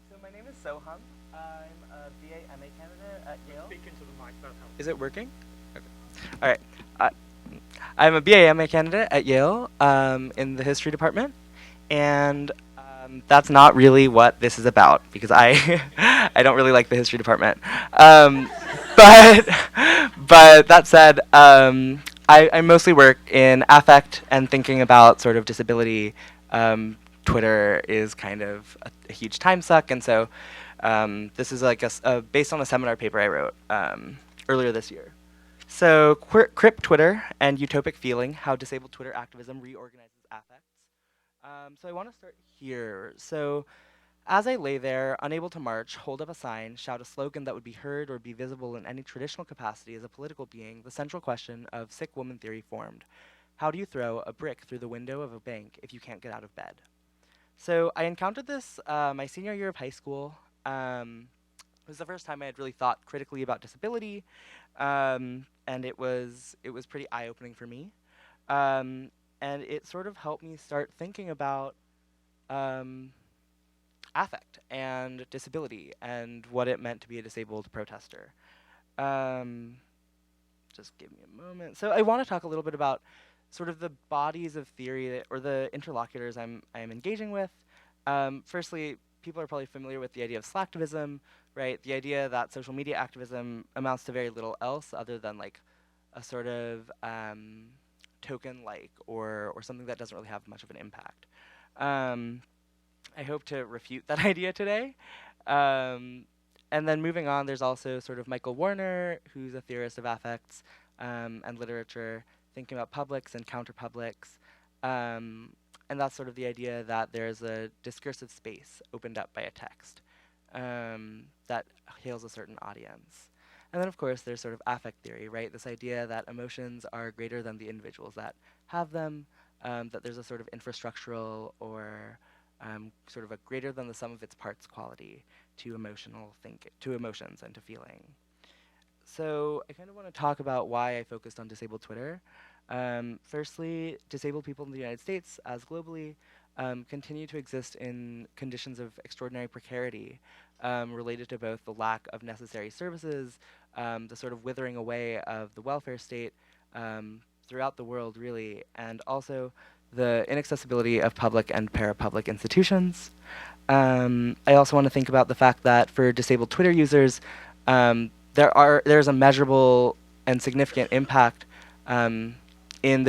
So my name is Sohum. I'm a BA MA candidate at Yale. Speak into the mic, that helps. Is it working? Okay. All right. I'm a BA MA candidate at Yale in the history department, and that's not really what this is about because I I don't really like the history department. But but that said, I mostly work in affect and thinking about sort of disability. Twitter is kind of a huge time suck, and so this is like based on a seminar paper I wrote earlier this year. So, Crip Twitter and Utopic Feeling, How Disabled Twitter Activism Reorganizes Affects. So I want to start here. So as I lay there, unable to march, hold up a sign, shout a slogan that would be heard or be visible in any traditional capacity as a political being, the central question of sick woman theory formed. How do you throw a brick through the window of a bank if you can't get out of bed? So I encountered this my senior year of high school. It was the first time I had really thought critically about disability, and it was pretty eye-opening for me. And it sort of helped me start thinking about um, affect and disability and what it meant to be a disabled protester. Um, just give me a moment. So I want to talk a little bit about sort of the bodies of theory or the interlocutors I'm engaging with. Firstly, people are probably familiar with the idea of slacktivism, right? The idea that social media activism amounts to very little else other than like a sort of token-like or something that doesn't really have much of an impact. Um, I hope to refute that idea today. Um, and then moving on, there's also sort of Michael Warner, who's a theorist of affects and literature, thinking about publics and counterpublics. And that's sort of the idea that there's a discursive space opened up by a text that hails a certain audience. And then, of course, there's sort of affect theory, right? This idea that emotions are greater than the individuals that have them, that there's a sort of infrastructural or sort of a greater than the sum of its parts quality to to emotions and to feeling. So I kind of want to talk about why I focused on disabled Twitter. Firstly, disabled people in the United States, as globally, continue to exist in conditions of extraordinary precarity related to both the lack of necessary services, the sort of withering away of the welfare state throughout the world, really, and also the inaccessibility of public and parapublic institutions. I also want to think about the fact that for disabled Twitter users, there's a measurable and significant impact in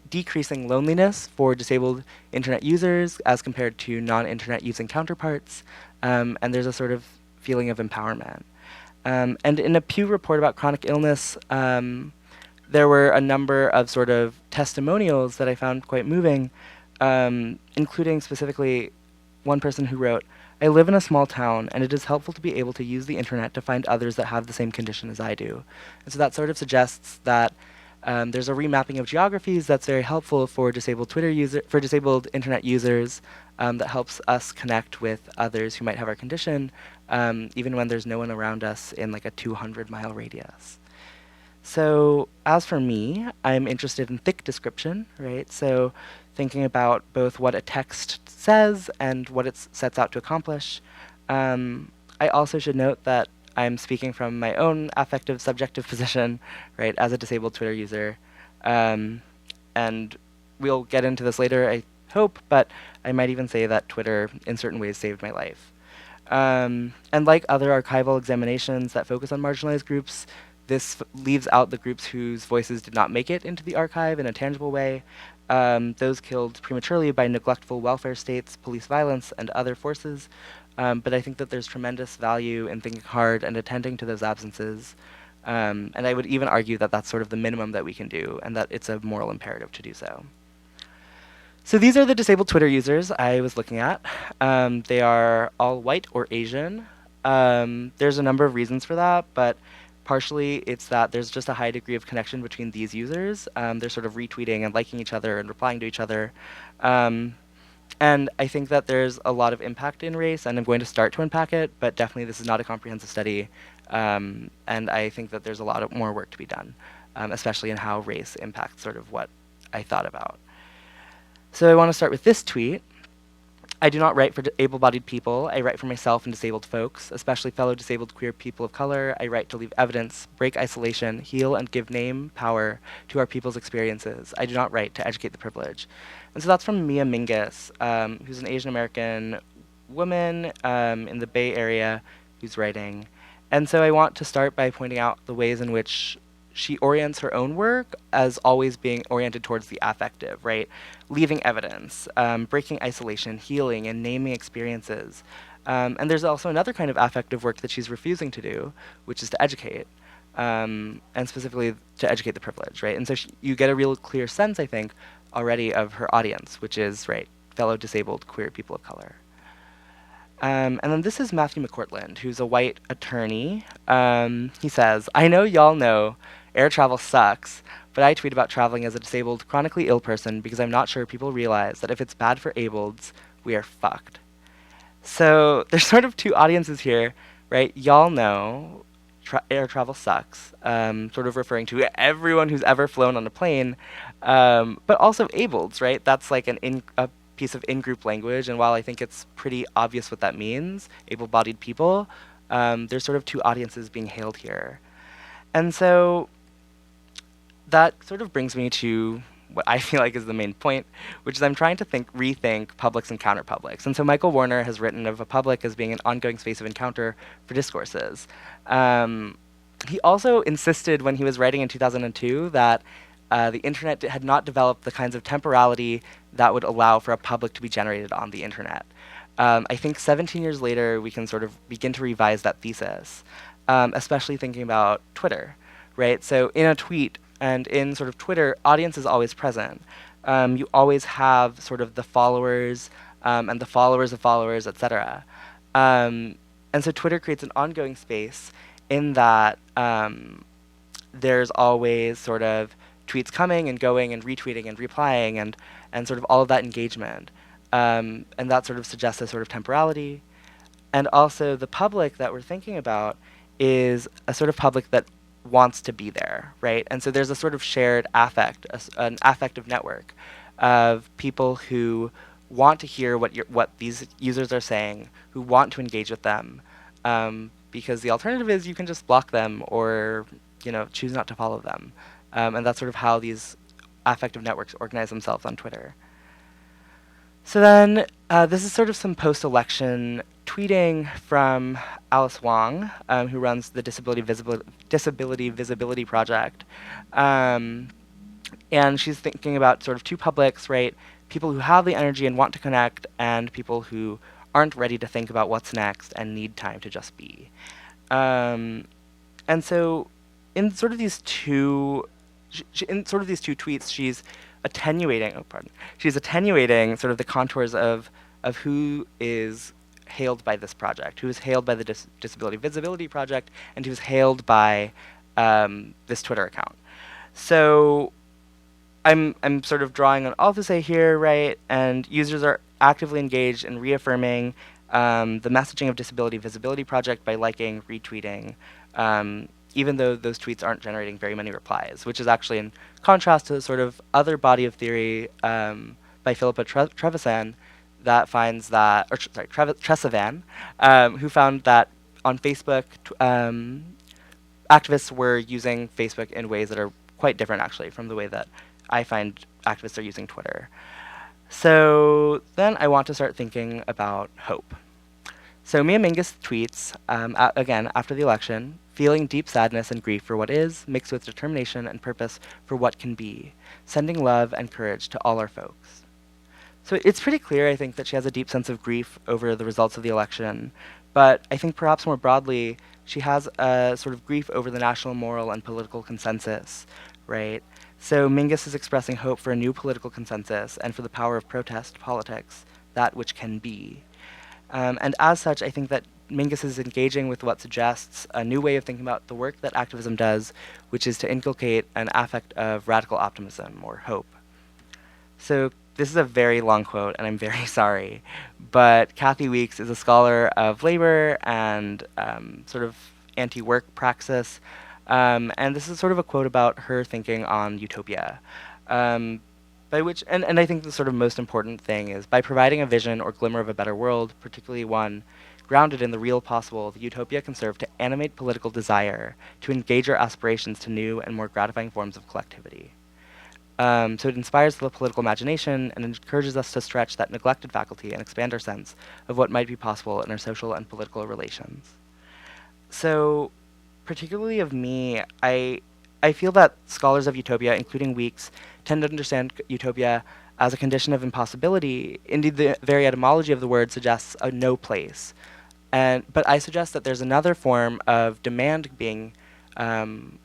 decreasing loneliness for disabled internet users as compared to non-internet using counterparts, and there's a sort of feeling of empowerment. And in a Pew report about chronic illness, there were a number of sort of testimonials that I found quite moving, including specifically one person who wrote, I live in a small town, and it is helpful to be able to use the internet to find others that have the same condition as I do. And so that sort of suggests that there's a remapping of geographies that's very helpful for disabled internet users that helps us connect with others who might have our condition, even when there's no one around us in like a 200-mile radius. So as for me, I'm interested in thick description, right? So thinking about both what a text says and what it sets out to accomplish. I also should note that I'm speaking from my own affective subjective position, right, as a disabled Twitter user. And we'll get into this later, I hope, but I might even say that Twitter in certain ways saved my life. And like other archival examinations that focus on marginalized groups, this leaves out the groups whose voices did not make it into the archive in a tangible way, those killed prematurely by neglectful welfare states, police violence, and other forces. But I think that there's tremendous value in thinking hard and attending to those absences. And I would even argue that that's sort of the minimum that we can do, and that it's a moral imperative to do so. So these are the disabled Twitter users I was looking at. They are all white or Asian. There's a number of reasons for that, but partially it's that there's just a high degree of connection between these users. They're sort of retweeting and liking each other and replying to each other. And I think that there's a lot of impact in race, and I'm going to start to unpack it, but definitely this is not a comprehensive study. And I think that there's a lot of more work to be done, especially in how race impacts sort of what I thought about. So I want to start with this tweet. I do not write for able-bodied people. I write for myself and disabled folks, especially fellow disabled queer people of color. I write to leave evidence, break isolation, heal and give name, power to our people's experiences. I do not write to educate the privileged. And so that's from Mia Mingus, who's an Asian American woman in the Bay Area who's writing. And so I want to start by pointing out the ways in which she orients her own work as always being oriented towards the affective, right? Leaving evidence, breaking isolation, healing, and naming experiences. And there's also another kind of affective work that she's refusing to do, which is to educate, and specifically to educate the privileged, right? And so you get a real clear sense, I think, already of her audience, which is, right, fellow disabled queer people of color. And then this is Matthew McCourtland, who's a white attorney. He says, I know y'all know air travel sucks, but I tweet about traveling as a disabled, chronically ill person because I'm not sure people realize that if it's bad for ableds, we are fucked. So there's sort of two audiences here, right? Y'all know air travel sucks, sort of referring to everyone who's ever flown on a plane, but also ableds, right? That's like a piece of in-group language, and while I think it's pretty obvious what that means, able-bodied people, there's sort of two audiences being hailed here. And so that sort of brings me to what I feel like is the main point, which is I'm trying to rethink publics and counterpublics. And so Michael Warner has written of a public as being an ongoing space of encounter for discourses. He also insisted when he was writing in 2002 that the internet had not developed the kinds of temporality that would allow for a public to be generated on the internet. I think 17 years later, we can sort of begin to revise that thesis, especially thinking about Twitter, right? So in a tweet and in sort of Twitter, audience is always present. You always have sort of the followers and the followers of followers, et cetera. And so Twitter creates an ongoing space in that there's always sort of tweets coming and going and retweeting and replying and sort of all of that engagement. And that sort of suggests a sort of temporality. And also the public that we're thinking about is a sort of public that wants to be there, right? And so there's a sort of shared affect, an affective network of people who want to hear what these users are saying, who want to engage with them, because the alternative is you can just block them or choose not to follow them. And that's sort of how these affective networks organize themselves on Twitter. So then this is sort of some post-election tweeting from Alice Wong, who runs the Disability Visibility Project. And she's thinking about sort of two publics, right? People who have the energy and want to connect, and people who aren't ready to think about what's next and need time to just be. And so in sort of these two tweets, she's attenuating sort of the contours of who is hailed by this project, who is hailed by the Disability Visibility Project, and who's hailed by this Twitter account. So I'm sort of drawing on all to say here, right? And users are actively engaged in reaffirming the messaging of Disability Visibility Project by liking, retweeting, even though those tweets aren't generating very many replies, which is actually in contrast to the sort of other body of theory by Philippa Trevisan that finds that, Tresavan, who found that on Facebook, activists were using Facebook in ways that are quite different, actually, from the way that I find activists are using Twitter. So then I want to start thinking about hope. So Mia Mingus tweets, again, after the election, feeling deep sadness and grief for what is, mixed with determination and purpose for what can be, sending love and courage to all our folks. So it's pretty clear, I think, that she has a deep sense of grief over the results of the election, but I think perhaps more broadly, she has a sort of grief over the national moral and political consensus, right? So Mingus is expressing hope for a new political consensus and for the power of protest politics, that which can be. And as such, I think that Mingus is engaging with what suggests a new way of thinking about the work that activism does, which is to inculcate an affect of radical optimism or hope. So this is a very long quote, and I'm very sorry, but Kathy Weeks is a scholar of labor and sort of anti-work praxis, and this is sort of a quote about her thinking on utopia. by which, and I think the sort of most important thing is by providing a vision or glimmer of a better world, particularly one grounded in the real possible, the utopia can serve to animate political desire, to engage our aspirations to new and more gratifying forms of collectivity. So it inspires the political imagination and encourages us to stretch that neglected faculty and expand our sense of what might be possible in our social and political relations. So, particularly of me, I feel that scholars of utopia, including Weeks, tend to understand utopia as a condition of impossibility. Indeed, the very etymology of the word suggests a no place. But I suggest that there's another form of demand being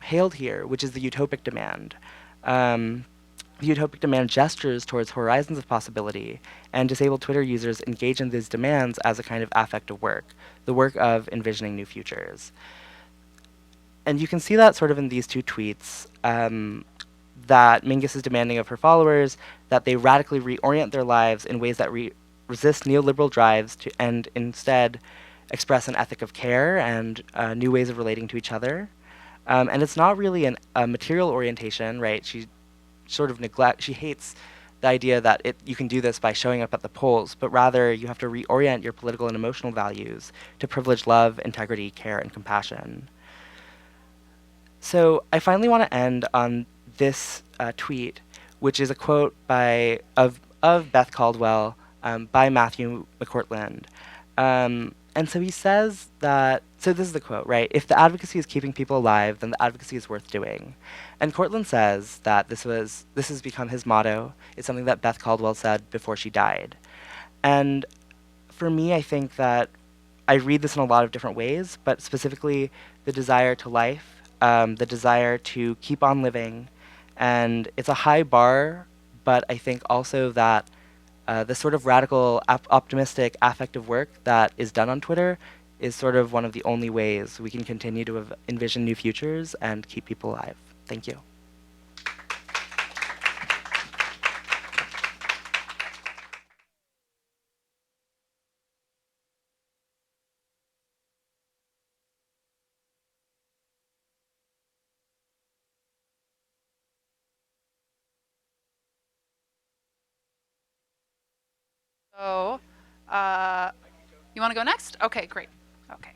hailed here, which is the utopic demand. The utopic demand gestures towards horizons of possibility, and disabled Twitter users engage in these demands as a kind of affective work, the work of envisioning new futures. And you can see that sort of in these two tweets, that Mingus is demanding of her followers that they radically reorient their lives in ways that resist neoliberal drives and instead express an ethic of care and new ways of relating to each other. And it's not really a material orientation, right? She hates the idea that you can do this by showing up at the polls, but rather you have to reorient your political and emotional values to privilege love, integrity, care, and compassion. So I finally want to end on this tweet, which is a quote of Beth Caldwell by Matthew McCourtland. And so he says that, so this is the quote, right? If the advocacy is keeping people alive, then the advocacy is worth doing. And Cortland says that this has become his motto. It's something that Beth Caldwell said before she died. And for me, I think that I read this in a lot of different ways, but specifically the desire to life, the desire to keep on living. And it's a high bar, but I think also that the sort of radical, optimistic, affective work that is done on Twitter is sort of one of the only ways we can continue to envision new futures and keep people alive. Thank you. So, you want to go next? Okay, great. Okay.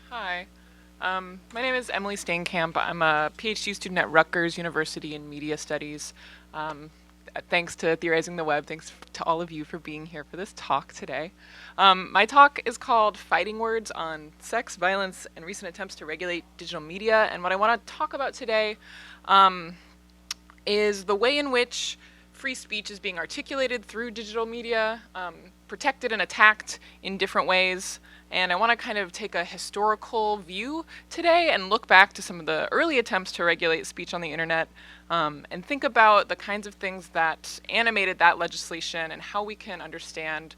Hi. My name is Emily Stainkamp. I'm a PhD student at Rutgers University in Media Studies. Thanks to Theorizing the Web, thanks to all of you for being here for this talk today. My talk is called Fighting Words on Sex, Violence, and Recent Attempts to Regulate Digital Media. And what I want to talk about today is the way in which free speech is being articulated through digital media, protected and attacked in different ways. And I want to kind of take a historical view today and look back to some of the early attempts to regulate speech on the internet, and think about the kinds of things that animated that legislation and how we can understand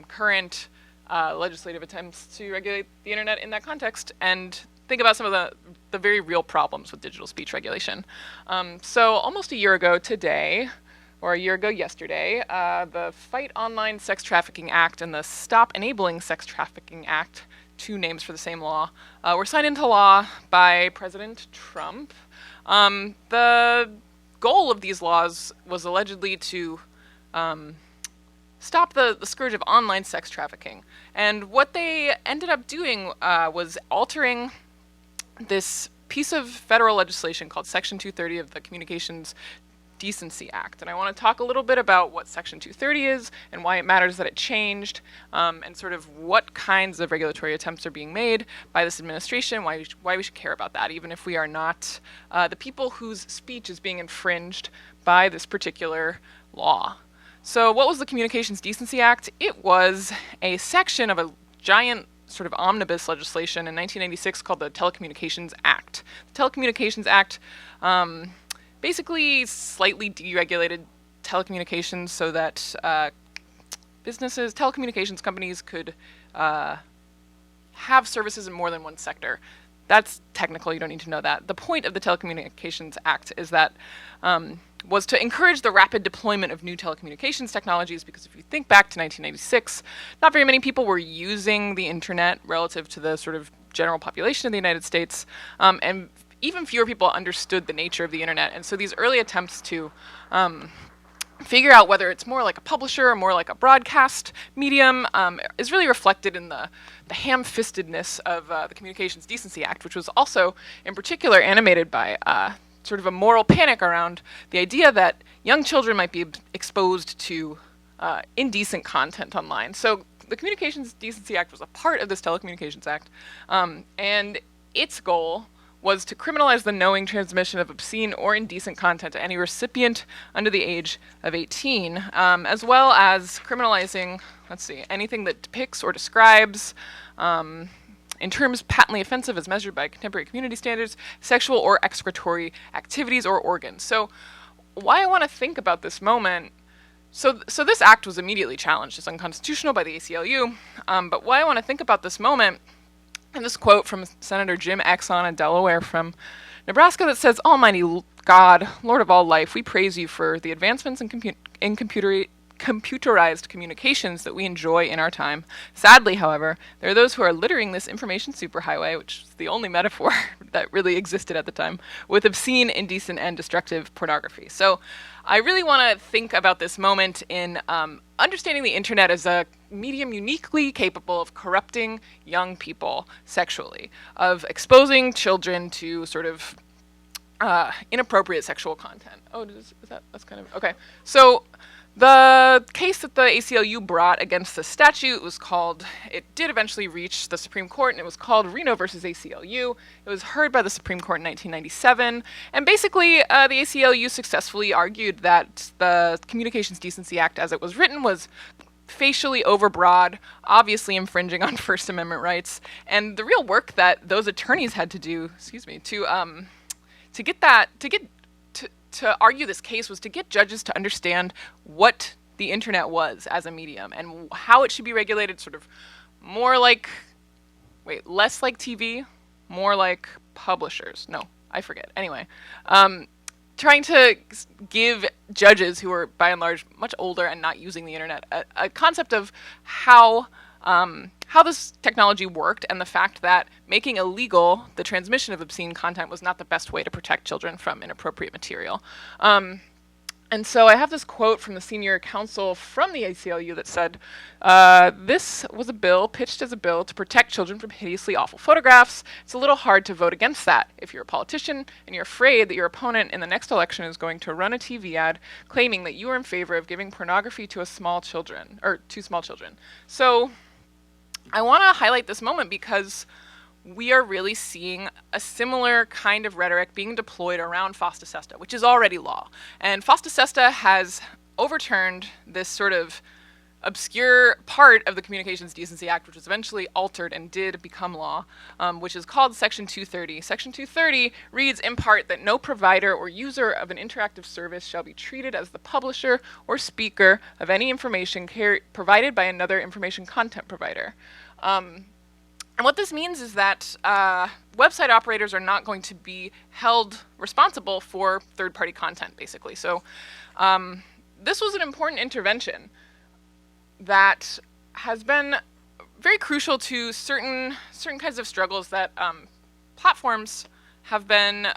current legislative attempts to regulate the internet in that context, and think about some of the very real problems with digital speech regulation. So almost a year ago today, or a year ago yesterday, the Fight Online Sex Trafficking Act and the Stop Enabling Sex Trafficking Act, two names for the same law, were signed into law by President Trump. The goal of these laws was allegedly to stop the scourge of online sex trafficking. And what they ended up doing was altering this piece of federal legislation called Section 230 of the Communications Decency Act. And I want to talk a little bit about what Section 230 is and why it matters that it changed, and sort of what kinds of regulatory attempts are being made by this administration, why we should care about that, even if we are not the people whose speech is being infringed by this particular law. So what was the Communications Decency Act? It was a section of a giant sort of omnibus legislation in 1996 called the Telecommunications Act. The Telecommunications Act basically slightly deregulated telecommunications so that telecommunications companies could have services in more than one sector. that's technical. You don't need to know that. The point of the Telecommunications Act is that was to encourage the rapid deployment of new telecommunications technologies, because if you think back to 1996, not very many people were using the internet relative to the sort of general population of the United States, and even fewer people understood the nature of the internet. And so these early attempts to figure out whether it's more like a publisher or more like a broadcast medium is really reflected in the ham-fistedness of the Communications Decency Act, which was also in particular animated by sort of a moral panic around the idea that young children might be exposed to indecent content online. So the Communications Decency Act was a part of this Telecommunications Act, and its goal was to criminalize the knowing transmission of obscene or indecent content to any recipient under the age of 18, as well as criminalizing, anything that depicts or describes, in terms patently offensive as measured by contemporary community standards, sexual or excretory activities or organs. So why I want to think about this moment, so this act was immediately challenged as unconstitutional by the ACLU, but why I want to think about this moment, and this quote from Senator Jim Exon in Delaware from Nebraska that says, "Almighty God, Lord of all life, we praise you for the advancements in computerized communications that we enjoy in our time. Sadly, however, there are those who are littering this information superhighway," which is the only metaphor that really existed at the time, "with obscene, indecent, and destructive pornography." So I really want to think about this moment in understanding the internet as a medium uniquely capable of corrupting young people sexually, of exposing children to sort of inappropriate sexual content. Oh, that's kind of, okay. So the case that the ACLU brought against the statute was called, it did eventually reach the Supreme Court, and it was called Reno versus ACLU. It was heard by the Supreme Court in 1997, and basically the ACLU successfully argued that the Communications Decency Act as it was written was facially overbroad, obviously infringing on First Amendment rights, and the real work that those attorneys had to do, to argue this case was to get judges to understand what the internet was as a medium and how it should be regulated, sort of more like, less like TV, more like publishers. No, I forget. Anyway, trying to give judges who are by and large much older and not using the internet a concept of how this technology worked, and the fact that making illegal the transmission of obscene content was not the best way to protect children from inappropriate material. And so I have this quote from the senior counsel from the ACLU that said, "This was a bill pitched as a bill to protect children from hideously awful photographs. It's a little hard to vote against that if you're a politician and you're afraid that your opponent in the next election is going to run a TV ad claiming that you are in favor of giving pornography to small children. So I want to highlight this moment because we are really seeing a similar kind of rhetoric being deployed around FOSTA SESTA, which is already law. And FOSTA SESTA has overturned this sort of obscure part of the Communications Decency Act, which was eventually altered and did become law, which is called Section 230. Section 230 reads in part that no provider or user of an interactive service shall be treated as the publisher or speaker of any information provided by another information content provider. And what this means is that website operators are not going to be held responsible for third-party content, basically. So this was an important intervention that has been very crucial to certain kinds of struggles that platforms have been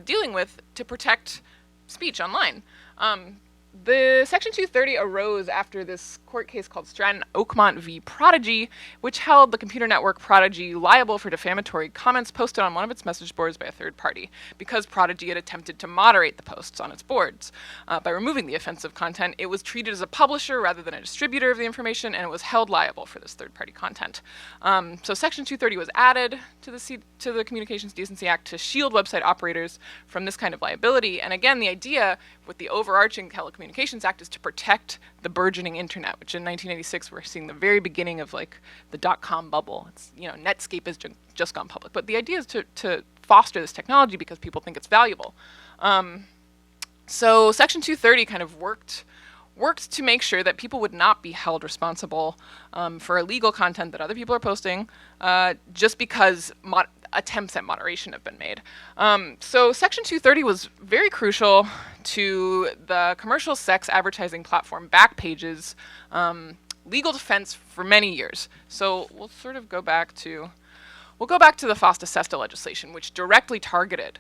dealing with to protect speech online. The Section 230 arose after this court case called Stratton Oakmont v. Prodigy, which held the computer network Prodigy liable for defamatory comments posted on one of its message boards by a third party, because Prodigy had attempted to moderate the posts on its boards. By removing the offensive content, it was treated as a publisher rather than a distributor of the information, and it was held liable for this third-party content. So Section 230 was added to the Communications Decency Act to shield website operators from this kind of liability. And again, the idea with the overarching Telecommunications Act is to protect the burgeoning internet, which in 1986 we're seeing the very beginning of like the dot-com bubble. It's, Netscape has just gone public, but the idea is to foster this technology because people think it's valuable. So Section 230 kind of worked to make sure that people would not be held responsible for illegal content that other people are posting, just because attempts at moderation have been made. So Section 230 was very crucial to the commercial sex advertising platform Backpage's legal defense for many years. So we'll sort of go back to the FOSTA-SESTA legislation, which directly targeted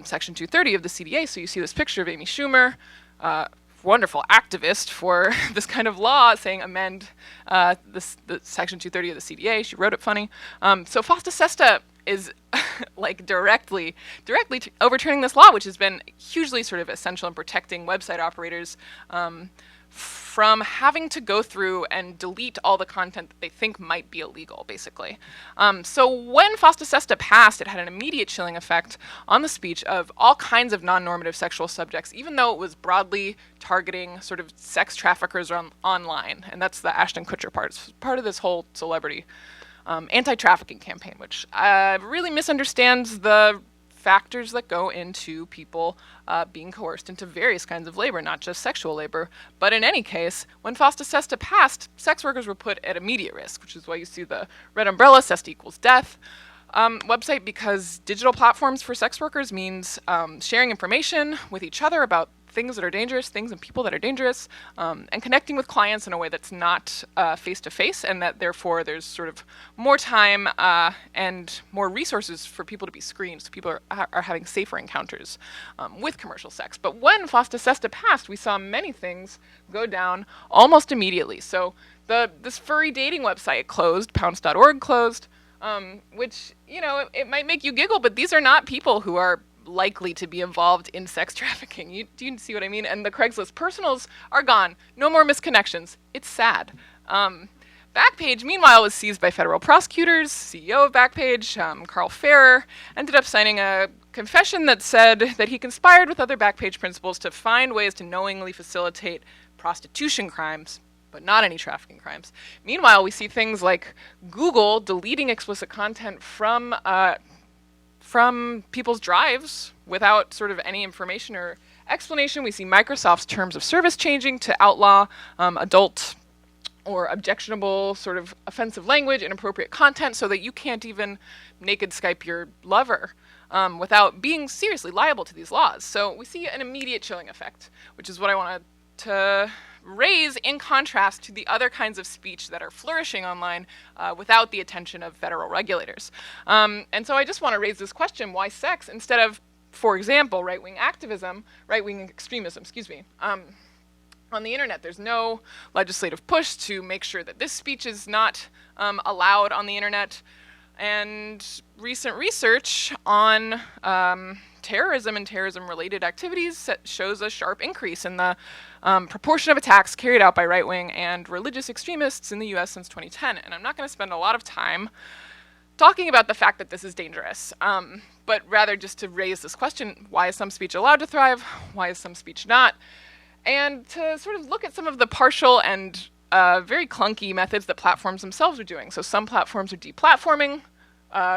Section 230 of the CDA. So you see this picture of Amy Schumer, wonderful activist for this kind of law, saying amend the Section 230 of the CDA. She wrote it funny. So FOSTA-SESTA is like directly overturning this law, which has been hugely sort of essential in protecting website operators from having to go through and delete all the content that they think might be illegal, basically. So when FOSTA-SESTA passed, it had an immediate chilling effect on the speech of all kinds of non-normative sexual subjects, even though it was broadly targeting sort of sex traffickers online. And that's the Ashton Kutcher part. It's part of this whole celebrity anti-trafficking campaign, which really misunderstands the factors that go into people being coerced into various kinds of labor, not just sexual labor. But in any case, when FOSTA-SESTA passed, sex workers were put at immediate risk, which is why you see the red umbrella, SESTA equals death website, because digital platforms for sex workers means sharing information with each other about things that are dangerous, things and people that are dangerous, and connecting with clients in a way that's not face-to-face, and that therefore there's sort of more time and more resources for people to be screened, so people are having safer encounters with commercial sex. But when FOSTA-SESTA passed, we saw many things go down almost immediately. So this furry dating website closed, pounce.org closed, which, you know, it might make you giggle, but these are not people who are likely to be involved in sex trafficking. Do you see what I mean? And the Craigslist personals are gone. No more misconnections. It's sad. Backpage, meanwhile, was seized by federal prosecutors. CEO of Backpage, Carl Ferrer, ended up signing a confession that said that he conspired with other Backpage principals to find ways to knowingly facilitate prostitution crimes, but not any trafficking crimes. Meanwhile, we see things like Google deleting explicit content from people's drives without sort of any information or explanation. We see Microsoft's terms of service changing to outlaw adult or objectionable sort of offensive language, inappropriate content, so that you can't even naked Skype your lover without being seriously liable to these laws. So we see an immediate chilling effect, which is what I wanted to raise in contrast to the other kinds of speech that are flourishing online without the attention of federal regulators. And so I just want to raise this question: why sex instead of, for example, right-wing extremism, on the internet? There's no legislative push to make sure that this speech is not allowed on the internet. And recent research on terrorism and terrorism-related activities shows a sharp increase in the proportion of attacks carried out by right-wing and religious extremists in the US since 2010. And I'm not going to spend a lot of time talking about the fact that this is dangerous, but rather just to raise this question: why is some speech allowed to thrive? Why is some speech not? And to sort of look at some of the partial and very clunky methods that platforms themselves are doing. So some platforms are deplatforming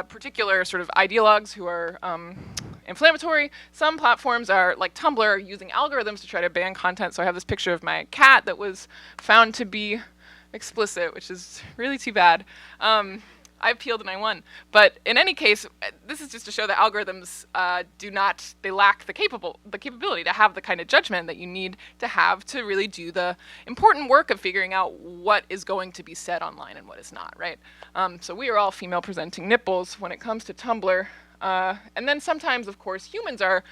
particular sort of ideologues who are inflammatory. Some platforms are, like Tumblr, using algorithms to try to ban content. So I have this picture of my cat that was found to be explicit, which is really too bad. I appealed and I won. But in any case, this is just to show that algorithms they lack the capability to have the kind of judgment that you need to have to really do the important work of figuring out what is going to be said online and what is not, right? So we are all female presenting nipples when it comes to Tumblr. And then sometimes, of course, humans are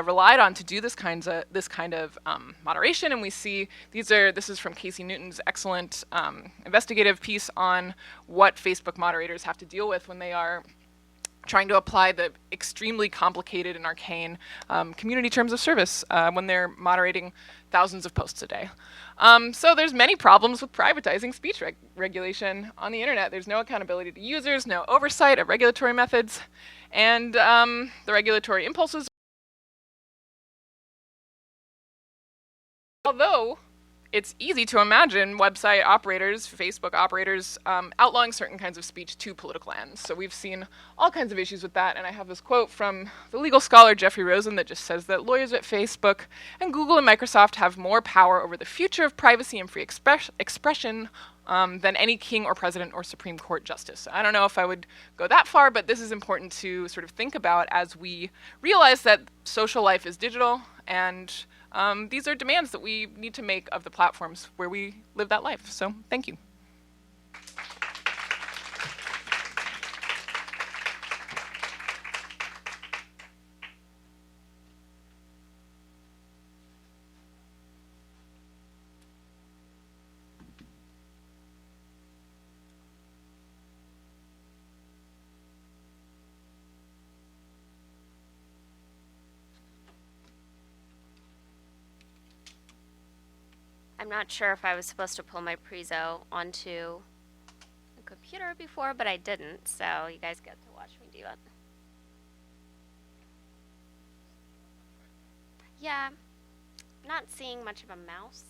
relied on to do this kind of moderation, and we see this is from Casey Newton's excellent investigative piece on what Facebook moderators have to deal with when they are trying to apply the extremely complicated and arcane community terms of service when they're moderating thousands of posts a day. So there's many problems with privatizing speech regulation on the internet. There's no accountability to users, no oversight of regulatory methods, and the regulatory impulses. Although it's easy to imagine website operators, Facebook operators, outlawing certain kinds of speech to political ends. So we've seen all kinds of issues with that, and I have this quote from the legal scholar Jeffrey Rosen that just says that lawyers at Facebook and Google and Microsoft have more power over the future of privacy and free expression than any king or president or Supreme Court justice. I don't know if I would go that far, but this is important to sort of think about as we realize that social life is digital, and these are demands that we need to make of the platforms where we live that life. So thank you. I'm not sure if I was supposed to pull my prezo onto the computer before, but I didn't, so you guys get to watch me do it. Yeah, not seeing much of a mouse.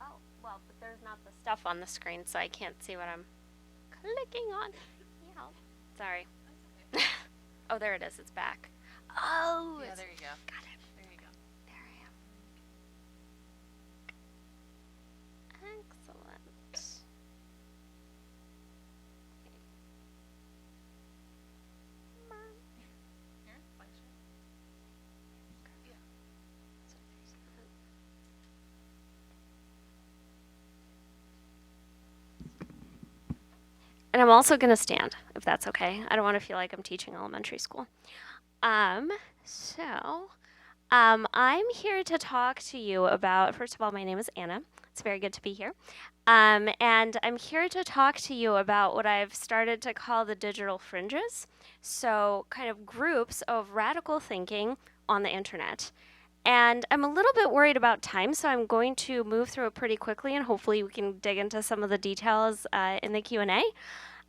Oh, well, but there's not the stuff on the screen, so I can't see what I'm clicking on. Yeah, sorry. Oh, there it is, it's back. Oh, Yeah, there you go. Got it. There you go. There I am. Excellent. Come on. Here, flash it. Yeah. So there's that. And I'm also going to stand, if that's okay. I don't want to feel like I'm teaching elementary school. I'm here to talk to you about, first of all, my name is Anna. It's very good to be here. And I'm here to talk to you about what I've started to call the digital fringes. So kind of groups of radical thinking on the internet. And I'm a little bit worried about time, so I'm going to move through it pretty quickly, and hopefully we can dig into some of the details in the Q&A.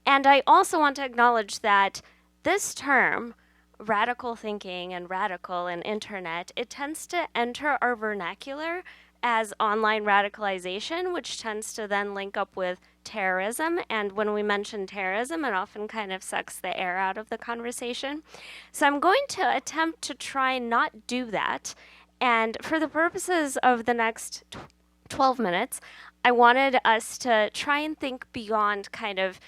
And I also want to acknowledge that this term, radical thinking and radical and internet, it tends to enter our vernacular as online radicalization, which tends to then link up with terrorism. And when we mention terrorism, it often kind of sucks the air out of the conversation. So I'm going to attempt to try not do that. And for the purposes of the next 12 minutes, I wanted us to try and think beyond kind of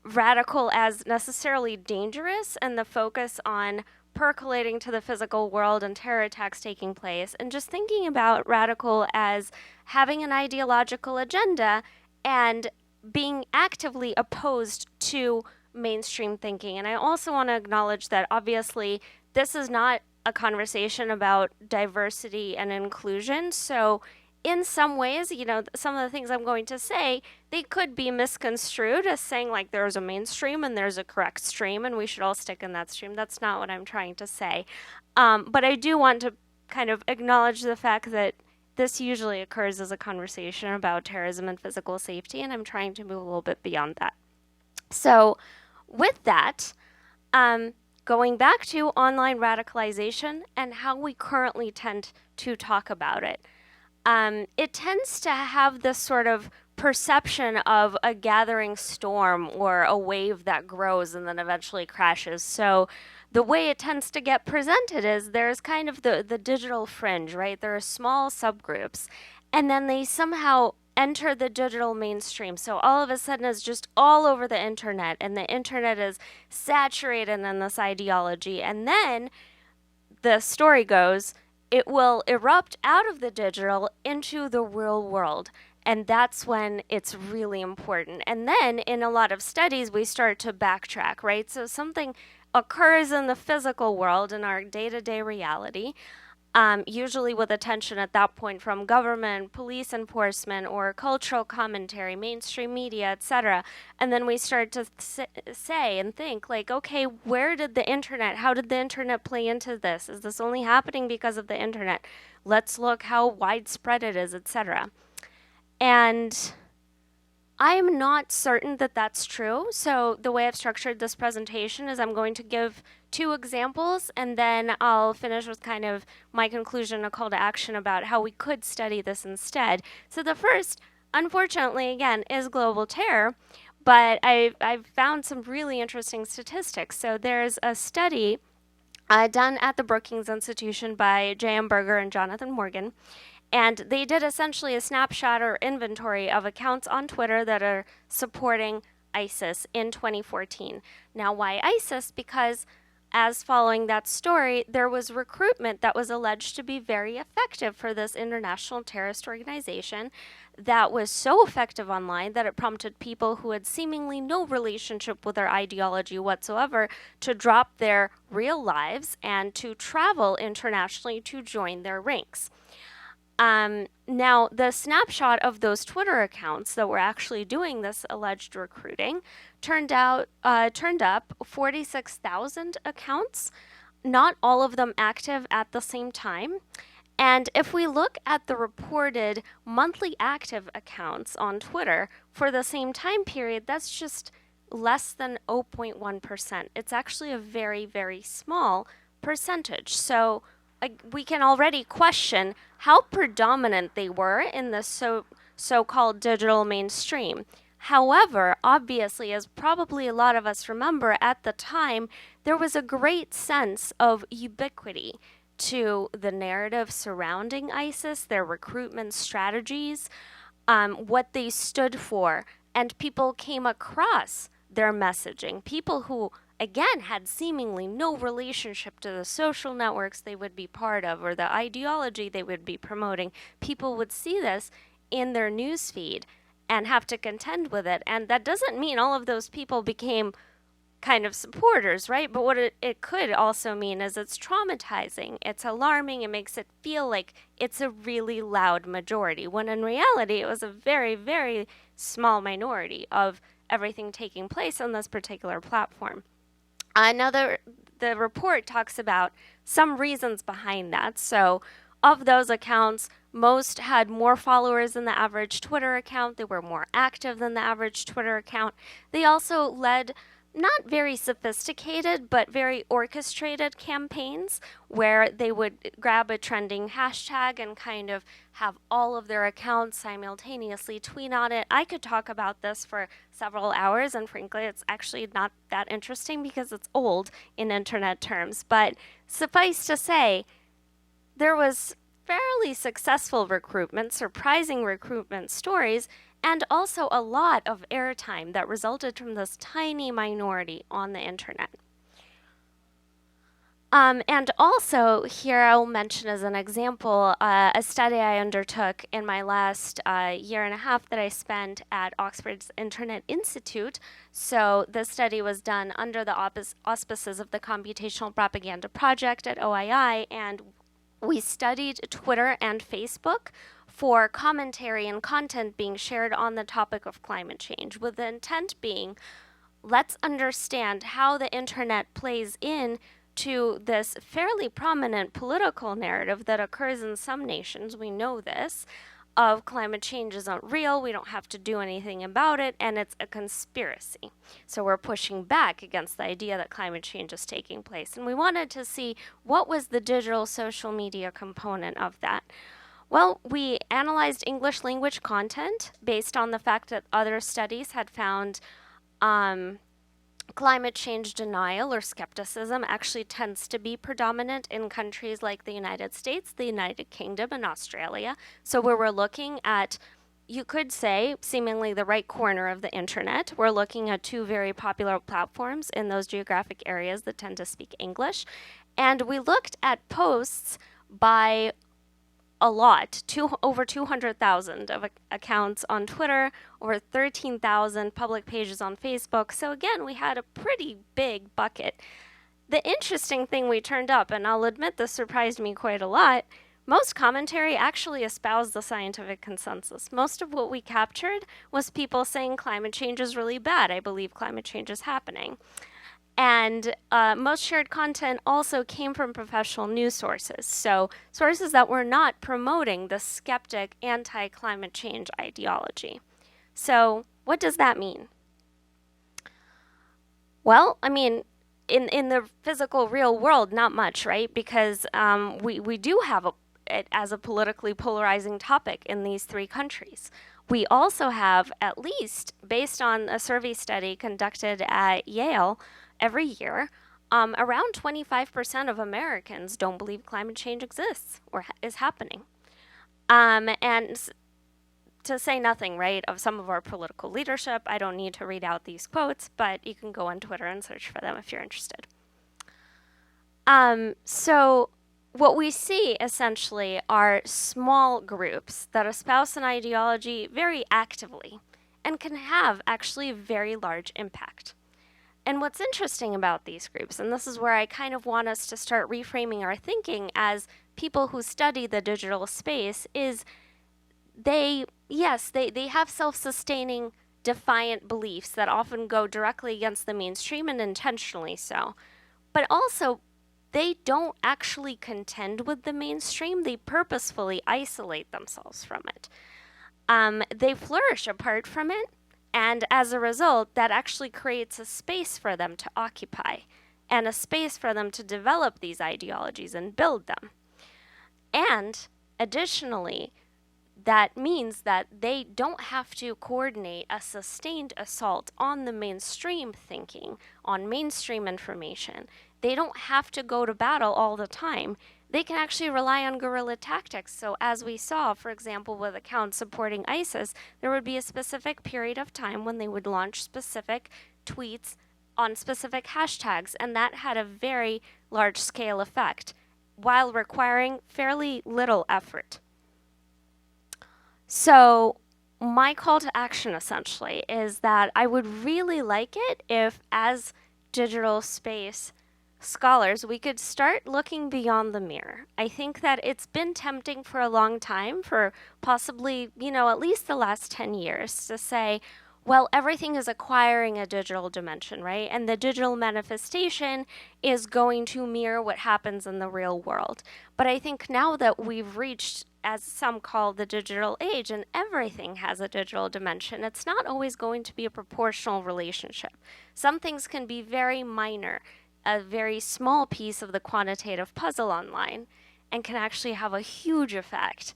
radical as necessarily dangerous and the focus on percolating to the physical world and terror attacks taking place, and just thinking about radical as having an ideological agenda and being actively opposed to mainstream thinking. And I also want to acknowledge that obviously this is not a conversation about diversity and inclusion. So in some ways, you know, some of the things I'm going to say, they could be misconstrued as saying like there's a mainstream and there's a correct stream and we should all stick in that stream. That's not what I'm trying to say. But I do want to kind of acknowledge the fact that this usually occurs as a conversation about terrorism and physical safety, and I'm trying to move a little bit beyond that. So with that, going back to online radicalization and how we currently tend to talk about it. It tends to have this sort of perception of a gathering storm or a wave that grows and then eventually crashes. So the way it tends to get presented is there's kind of the digital fringe, right? There are small subgroups, and then they somehow enter the digital mainstream. So all of a sudden it's just all over the internet, and the internet is saturated in this ideology. And then the story goes, it will erupt out of the digital into the real world. And that's when it's really important. And then in a lot of studies, we start to backtrack, right? So something occurs in the physical world, in our day-to-day reality, usually with attention at that point from government, police enforcement, or cultural commentary, mainstream media, etc. And then we start to say and think like, okay, where did the internet, how did the internet play into this? Is this only happening because of the internet? Let's look how widespread it is, etc. And I'm not certain that that's true. So the way I've structured this presentation is I'm going to give 2 examples, and then I'll finish with kind of my conclusion, a call to action about how we could study this instead. So the first, unfortunately, again, is global terror, but I've found some really interesting statistics. So there's a study done at the Brookings Institution by J.M. Berger and Jonathan Morgan. And they did essentially a snapshot or inventory of accounts on Twitter that are supporting ISIS in 2014. Now, why ISIS? Because as following that story, there was recruitment that was alleged to be very effective for this international terrorist organization that was so effective online that it prompted people who had seemingly no relationship with their ideology whatsoever to drop their real lives and to travel internationally to join their ranks. Now, the snapshot of those Twitter accounts that were actually doing this alleged recruiting turned up 46,000 accounts, not all of them active at the same time. And if we look at the reported monthly active accounts on Twitter for the same time period, that's just less than 0.1%. It's actually a very, very small percentage. So we can already question how predominant they were in the so-called digital mainstream. However, obviously, as probably a lot of us remember, at the time, there was a great sense of ubiquity to the narrative surrounding ISIS, their recruitment strategies, what they stood for, and people came across their messaging. People who, again, had seemingly no relationship to the social networks they would be part of or the ideology they would be promoting. People would see this in their newsfeed and have to contend with it. And that doesn't mean all of those people became kind of supporters, right? But what it could also mean is it's traumatizing, it's alarming, it makes it feel like it's a really loud majority, when in reality it was a very, very small minority of everything taking place on this particular platform. Now, the report talks about some reasons behind that. So of those accounts, most had more followers than the average Twitter account. They were more active than the average Twitter account. They also led not very sophisticated, but very orchestrated campaigns where they would grab a trending hashtag and kind of have all of their accounts simultaneously tweet on it. I could talk about this for several hours, and frankly, it's actually not that interesting because it's old in internet terms. But suffice to say, there was fairly successful recruitment, surprising recruitment stories, and also a lot of airtime that resulted from this tiny minority on the internet. And also, here I'll mention as an example a study I undertook in my last year and a half that I spent at Oxford's Internet Institute. So this study was done under the auspices of the Computational Propaganda Project at OII, and we studied Twitter and Facebook for commentary and content being shared on the topic of climate change, with the intent being, let's understand how the internet plays in to this fairly prominent political narrative that occurs in some nations, we know this, of climate change isn't real, we don't have to do anything about it, and it's a conspiracy. So we're pushing back against the idea that climate change is taking place. And we wanted to see what was the digital social media component of that. Well, we analyzed English language content based on the fact that other studies had found climate change denial or skepticism actually tends to be predominant in countries like the United States, the United Kingdom, and Australia. So where we're looking at, you could say, seemingly the right corner of the internet, we're looking at two very popular platforms in those geographic areas that tend to speak English. And we looked at posts by a lot, over 200,000 of accounts on Twitter, over 13,000 public pages on Facebook. So again, we had a pretty big bucket. The interesting thing we turned up, and I'll admit this surprised me quite a lot, most commentary actually espoused the scientific consensus. Most of what we captured was people saying climate change is really bad. I believe climate change is happening. And most shared content also came from professional news sources, so sources that were not promoting the skeptic anti-climate change ideology. So what does that mean? Well, I mean, in the physical real world, not much, right? Because we do have it as a politically polarizing topic in these three countries. We also have, at least based on a survey study conducted at Yale, every year, around 25% of Americans don't believe climate change exists or is happening. And to say nothing, right, of some of our political leadership. I don't need to read out these quotes, but you can go on Twitter and search for them if you're interested. So what we see essentially are small groups that espouse an ideology very actively and can have actually very large impact. And what's interesting about these groups, and this is where I kind of want us to start reframing our thinking as people who study the digital space, is they have self-sustaining, defiant beliefs that often go directly against the mainstream and intentionally so. But also, they don't actually contend with the mainstream. They purposefully isolate themselves from it. They flourish apart from it, and as a result, that actually creates a space for them to occupy and a space for them to develop these ideologies and build them. And additionally, that means that they don't have to coordinate a sustained assault on the mainstream thinking, on mainstream information. They don't have to go to battle all the time. They can actually rely on guerrilla tactics. So as we saw, for example, with accounts supporting ISIS, there would be a specific period of time when they would launch specific tweets on specific hashtags, and that had a very large-scale effect while requiring fairly little effort. So my call to action essentially is that I would really like it if, as digital space scholars, we could start looking beyond the mirror. I think that it's been tempting for a long time, for possibly, at least the last 10 years, to say, well, everything is acquiring a digital dimension, right? And the digital manifestation is going to mirror what happens in the real world. But I think now that we've reached, as some call, the digital age, and everything has a digital dimension, it's not always going to be a proportional relationship. Some things can be very minor, a very small piece of the quantitative puzzle online, and can actually have a huge effect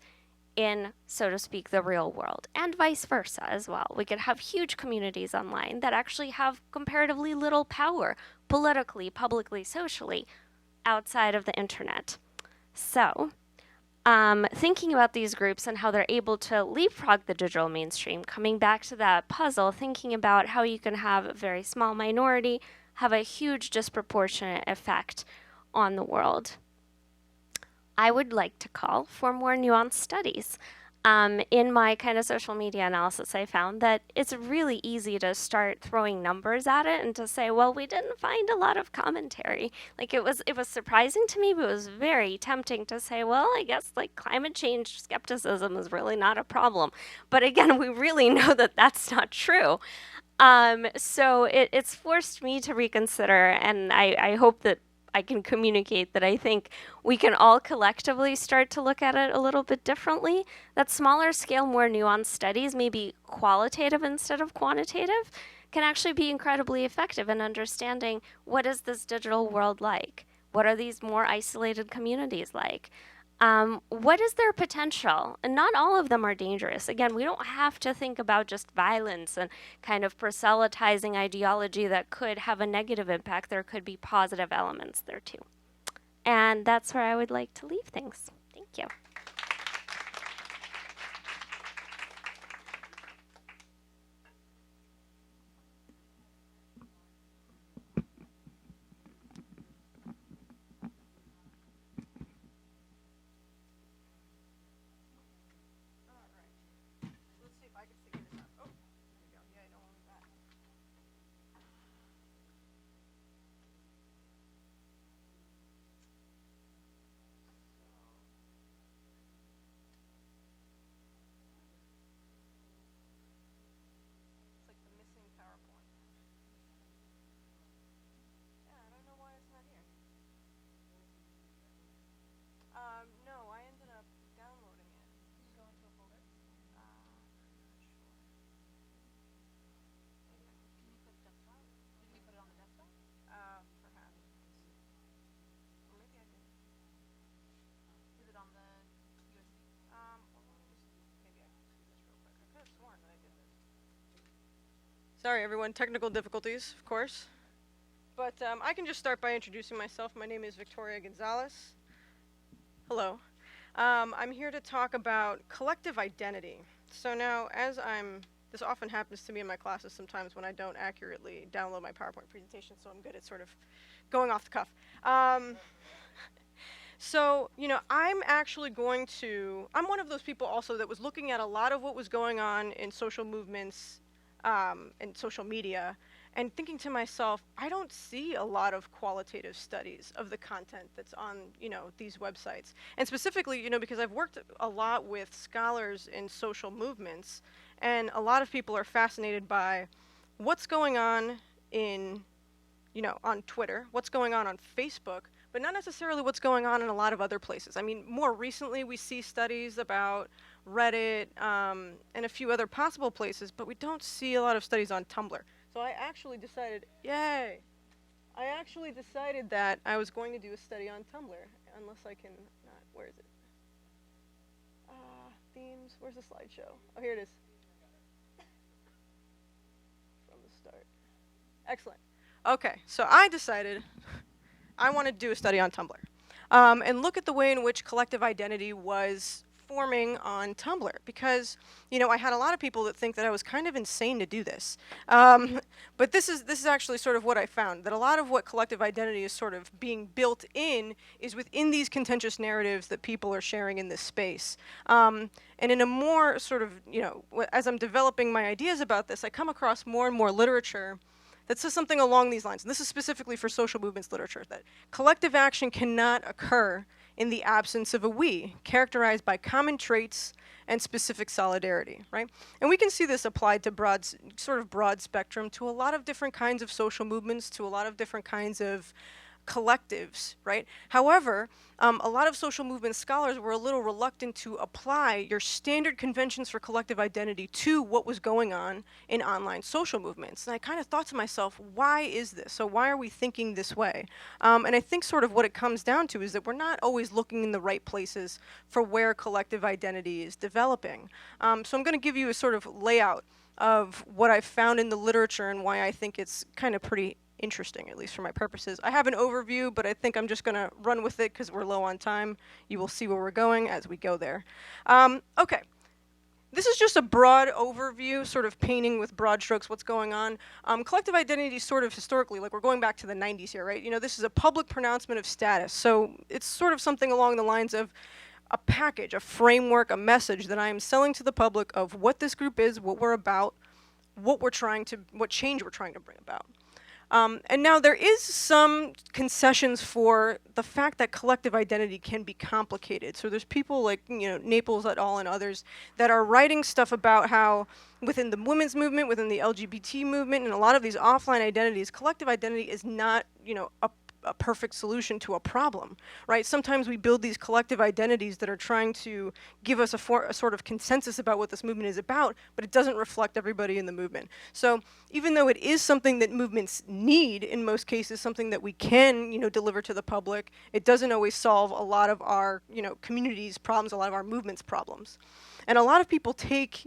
in, so to speak, the real world, and vice versa as well. We could have huge communities online that actually have comparatively little power politically, publicly, socially outside of the internet. So, thinking about these groups and how they're able to leapfrog the digital mainstream, coming back to that puzzle, thinking about how you can have a very small minority have a huge disproportionate effect on the world. I would like to call for more nuanced studies. In my kind of social media analysis, I found that it's really easy to start throwing numbers at it and to say, well, we didn't find a lot of commentary. Like it was surprising to me, but it was very tempting to say, well, I guess like climate change skepticism is really not a problem. But again, we really know that that's not true. So it's forced me to reconsider, and I hope that I can communicate that I think we can all collectively start to look at it a little bit differently. That smaller scale, more nuanced studies, maybe qualitative instead of quantitative, can actually be incredibly effective in understanding what is this digital world like? What are these more isolated communities like? What is their potential? And not all of them are dangerous. Again, we don't have to think about just violence and kind of proselytizing ideology that could have a negative impact. There could be positive elements there too. And that's where I would like to leave things. Thank you. Sorry, everyone. Technical difficulties, of course. But I can just start by introducing myself. My name is Victoria Gonzalez. Hello. I'm here to talk about collective identity. So now, this often happens to me in my classes sometimes when I don't accurately download my PowerPoint presentation, so I'm good at sort of going off the cuff. So, I'm one of those people also that was looking at a lot of what was going on in social movements and social media and thinking to myself, I don't see a lot of qualitative studies of the content that's on, these websites. And specifically, because I've worked a lot with scholars in social movements, and a lot of people are fascinated by what's going on on Twitter, what's going on Facebook, but not necessarily what's going on in a lot of other places. I mean, more recently we see studies about Reddit and a few other possible places, but we don't see a lot of studies on Tumblr. So I actually decided, that I was going to do a study on Tumblr, unless I can not, where is it? Themes, where's the slideshow? Oh, here it is. From the start. Excellent. Okay, so I decided I wanted to do a study on Tumblr and look at the way in which collective identity was forming on Tumblr, because I had a lot of people that think that I was kind of insane to do this, but this is actually sort of what I found, that a lot of what collective identity is sort of being built in is within these contentious narratives that people are sharing in this space, and in a more sort of as I'm developing my ideas about this, I come across more and more literature that says something along these lines, and this is specifically for social movements literature, that collective action cannot occur in the absence of a we, characterized by common traits and specific solidarity, right? And we can see this applied to broad spectrum to a lot of different kinds of social movements, to a lot of different kinds of collectives, right? However, a lot of social movement scholars were a little reluctant to apply your standard conventions for collective identity to what was going on in online social movements. And I kind of thought to myself, why is this? So why are we thinking this way? And I think sort of what it comes down to is that we're not always looking in the right places for where collective identity is developing. So I'm going to give you a sort of layout of what I've found in the literature and why I think it's kind of pretty interesting, at least for my purposes. I have an overview, but I think I'm just going to run with it because we're low on time. You will see where we're going as we go there. Okay. This is just a broad overview, sort of painting with broad strokes what's going on. Collective identity sort of historically, like we're going back to the 90s here, right? This is a public pronouncement of status. So it's sort of something along the lines of a package, a framework, a message that I am selling to the public of what this group is, what we're about, what change we're trying to bring about. And now there is some concessions for the fact that collective identity can be complicated. So there's people like, Naples et al. And others that are writing stuff about how within the women's movement, within the LGBT movement, and a lot of these offline identities, collective identity is not, a perfect solution to a problem, right? Sometimes we build these collective identities that are trying to give us a sort of consensus about what this movement is about, but it doesn't reflect everybody in the movement. So even though it is something that movements need, in most cases, something that we can, deliver to the public, it doesn't always solve a lot of our, community's problems, a lot of our movement's problems. And a lot of people take,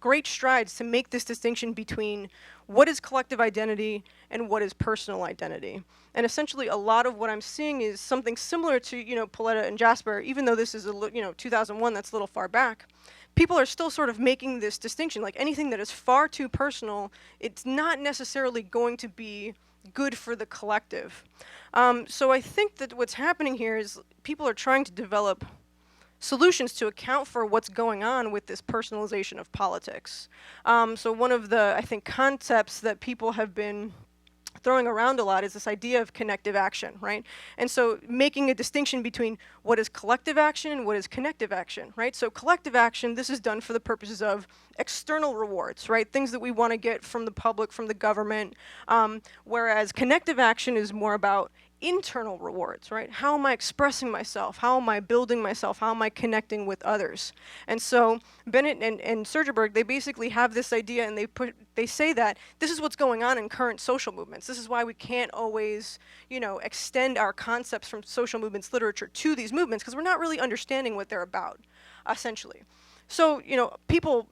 great strides to make this distinction between what is collective identity and what is personal identity. And essentially a lot of what I'm seeing is something similar to, Pauletta and Jasper, even though this is, 2001, that's a little far back. People are still sort of making this distinction, like anything that is far too personal, it's not necessarily going to be good for the collective. So I think that what's happening here is people are trying to develop solutions to account for what's going on with this personalization of politics. So one of the, I think, concepts that people have been throwing around a lot is this idea of connective action, right? And so making a distinction between what is collective action and what is connective action, right? So collective action, this is done for the purposes of external rewards, right? Things that we want to get from the public, from the government, whereas connective action is more about internal rewards, right? How am I expressing myself? How am I building myself? How am I connecting with others? And so Bennett and Sergerberg, they basically have this idea, and they say that this is what's going on in current social movements. This is why we can't always, extend our concepts from social movements literature to these movements, because we're not really understanding what they're about, essentially. So, people,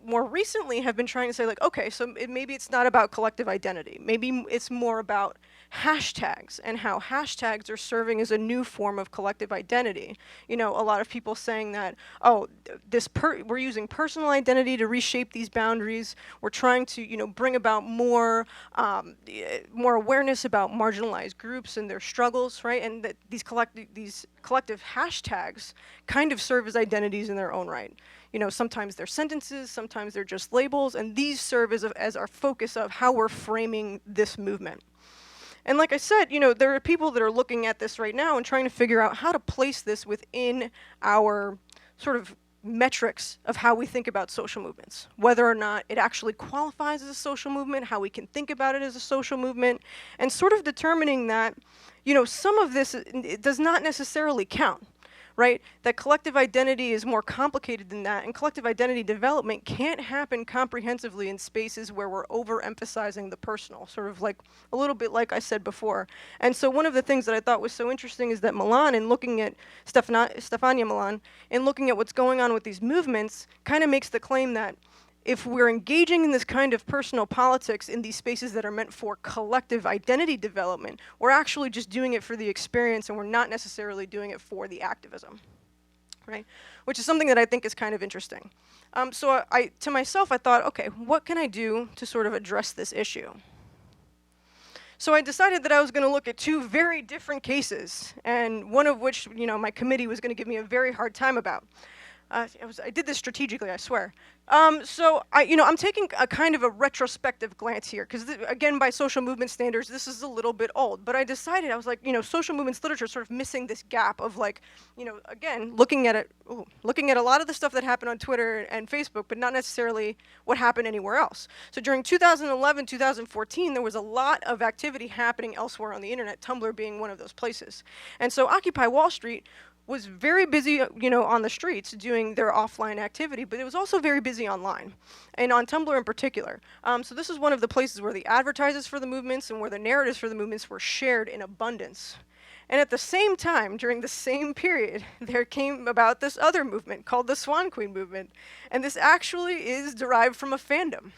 more recently have been trying to say, like, okay, so maybe it's not about collective identity. Maybe it's more about hashtags and how hashtags are serving as a new form of collective identity. You know, a lot of people saying that, oh, we're using personal identity to reshape these boundaries. We're trying to, you know, bring about more awareness about marginalized groups and their struggles, right? And that these collective hashtags kind of serve as identities in their own right. You know, sometimes they're sentences, sometimes they're just labels, and these serve as our focus of how we're framing this movement. And like I said, you know, there are people that are looking at this right now and trying to figure out how to place this within our sort of metrics of how we think about social movements, whether or not it actually qualifies as a social movement, how we can think about it as a social movement, and sort of determining that, you know, some of this it does not necessarily count. Right? That collective identity is more complicated than that, and collective identity development can't happen comprehensively in spaces where we're overemphasizing the personal, sort of like a little bit like I said before. And so one of the things that I thought was so interesting is that Milan, in looking at Stefania Milan, in looking at what's going on with these movements, kind of makes the claim that if we're engaging in this kind of personal politics in these spaces that are meant for collective identity development, we're actually just doing it for the experience and we're not necessarily doing it for the activism, right? Which is something that I think is kind of interesting. So to myself, I thought, okay, what can I do to sort of address this issue? So I decided that I was going to look at two very different cases, and one of which, you know, my committee was going to give me a very hard time about. I did this strategically, I swear. So I'm taking a kind of a retrospective glance here, because again, by social movement standards, this is a little bit old. But I decided, I was like, you know, social movements literature is sort of missing this gap of, like, you know, again, looking at a lot of the stuff that happened on Twitter and Facebook, but not necessarily what happened anywhere else. So during 2011, 2014, there was a lot of activity happening elsewhere on the internet, Tumblr being one of those places. And so Occupy Wall Street was very busy, you know, on the streets doing their offline activity, but it was also very busy online, and on Tumblr in particular. So this is one of the places where the advertisements for the movements and where the narratives for the movements were shared in abundance. And at the same time, during the same period, there came about this other movement called the Swan Queen movement, and this actually is derived from a fandom.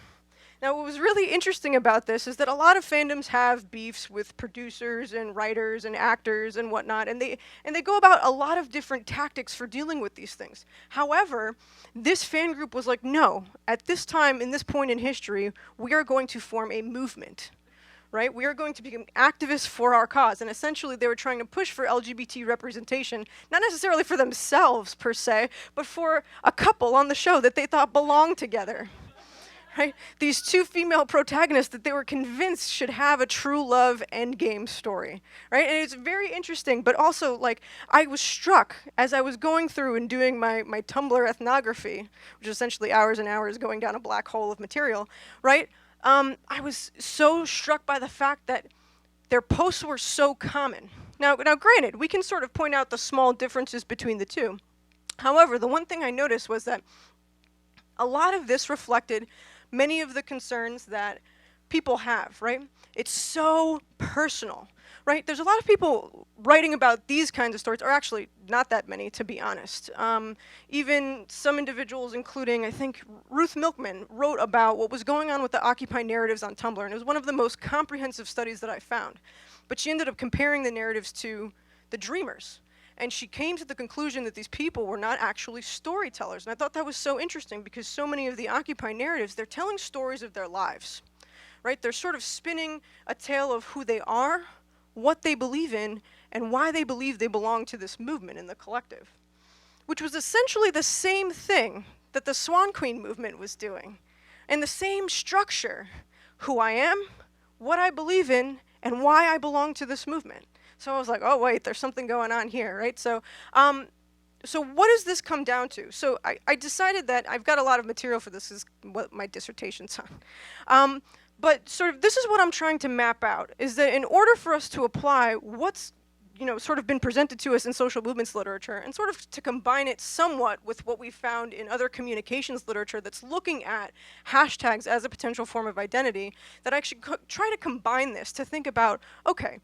Now, what was really interesting about this is that a lot of fandoms have beefs with producers and writers and actors and whatnot, and they go about a lot of different tactics for dealing with these things. However, this fan group was like, no, at this time, in this point in history, we are going to form a movement. Right? We are going to become activists for our cause. And essentially, they were trying to push for LGBT representation, not necessarily for themselves, per se, but for a couple on the show that they thought belonged together. Right? These two female protagonists that they were convinced should have a true love endgame story, right? And it's very interesting, but also, like, I was struck as I was going through and doing my Tumblr ethnography, which is essentially hours and hours going down a black hole of material, right? I was so struck by the fact that their posts were so common. Now, granted, we can sort of point out the small differences between the two. However, the one thing I noticed was that a lot of this reflected many of the concerns that people have, right? It's so personal, right? There's a lot of people writing about these kinds of stories, or actually not that many, to be honest. Even some individuals, including, I think, Ruth Milkman, wrote about what was going on with the Occupy narratives on Tumblr, and it was one of the most comprehensive studies that I found. But she ended up comparing the narratives to the Dreamers. And she came to the conclusion that these people were not actually storytellers. And I thought that was so interesting because so many of the Occupy narratives, they're telling stories of their lives, right? They're sort of spinning a tale of who they are, what they believe in, and why they believe they belong to this movement in the collective, which was essentially the same thing that the Swan Queen movement was doing. And the same structure, who I am, what I believe in, and why I belong to this movement. So I was like, oh, wait, there's something going on here, right? So what does this come down to? So I decided that I've got a lot of material for this, this is what my dissertation's on. But sort of this is what I'm trying to map out, is that in order for us to apply what's, you know, sort of been presented to us in social movements literature, and sort of to combine it somewhat with what we found in other communications literature that's looking at hashtags as a potential form of identity, that I should try to combine this to think about, okay,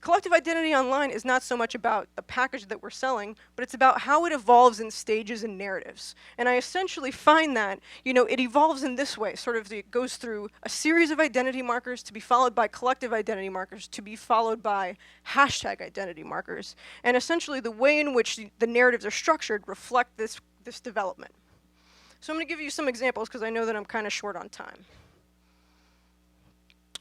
collective identity online is not so much about the package that we're selling, but it's about how it evolves in stages and narratives. And I essentially find that, it evolves in this way, sort of it goes through a series of identity markers to be followed by collective identity markers to be followed by hashtag identity markers. And essentially the way in which the narratives are structured reflect this development. So I'm going to give you some examples because I know that I'm kind of short on time.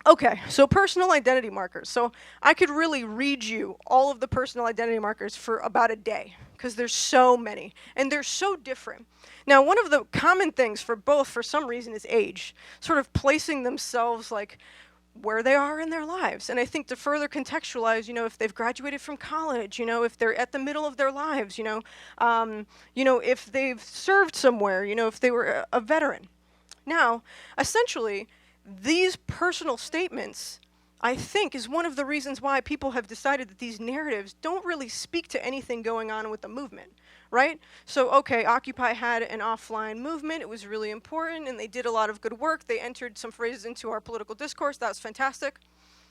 Okay, so personal identity markers. So I could really read you all of the personal identity markers for about a day because there's so many and they're so different. Now, one of the common things for both, for some reason, is age, sort of placing themselves like where they are in their lives. And I think to further contextualize, if they've graduated from college, if they're at the middle of their lives, if they've served somewhere, if they were a veteran. Now, essentially, these personal statements, I think, is one of the reasons why people have decided that these narratives don't really speak to anything going on with the movement, right? So, okay, Occupy had an offline movement. It was really important, and they did a lot of good work. They entered some phrases into our political discourse. That was fantastic,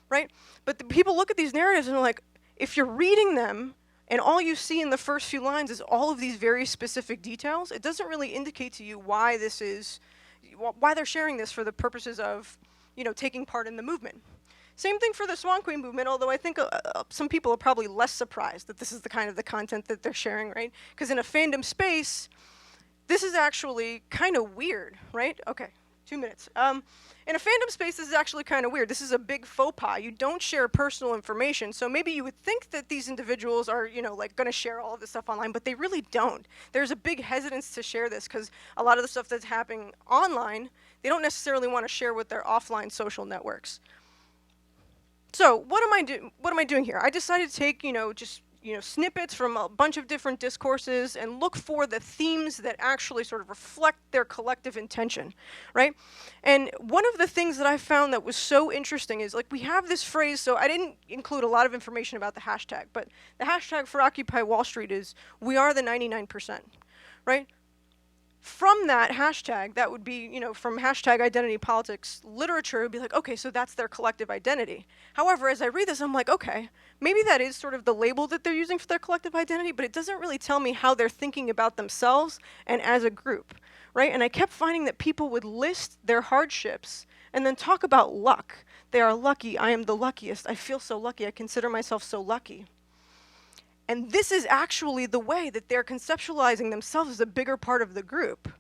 right? But the people look at these narratives and are like, if you're reading them, and all you see in the first few lines is all of these very specific details, it doesn't really indicate to you why this is why they're sharing this for the purposes of, taking part in the movement. Same thing for the Swan Queen movement, although I think some people are probably less surprised that this is the kind of the content that they're sharing, right? Because in a fandom space, this is actually kind of weird, right? Okay, 2 minutes. In a fandom space, this is actually kind of weird. This is a big faux pas. You don't share personal information, so maybe you would think that these individuals are, going to share all of this stuff online, but they really don't. There's a big hesitance to share this because a lot of the stuff that's happening online, they don't necessarily want to share with their offline social networks. So what am I doing here? I decided to take, just snippets from a bunch of different discourses and look for the themes that actually sort of reflect their collective intention, right? And one of the things that I found that was so interesting is, like, we have this phrase, so I didn't include a lot of information about the hashtag, but the hashtag for Occupy Wall Street is "We are the 99%, right? From that hashtag, that would be, from hashtag identity politics literature, it would be like, okay, so that's their collective identity. However, as I read this, I'm like, okay, maybe that is sort of the label that they're using for their collective identity, but it doesn't really tell me how they're thinking about themselves and as a group, right? And I kept finding that people would list their hardships and then talk about luck. They are lucky. I am the luckiest. I feel so lucky. I consider myself so lucky. And this is actually the way that they're conceptualizing themselves as a bigger part of the group.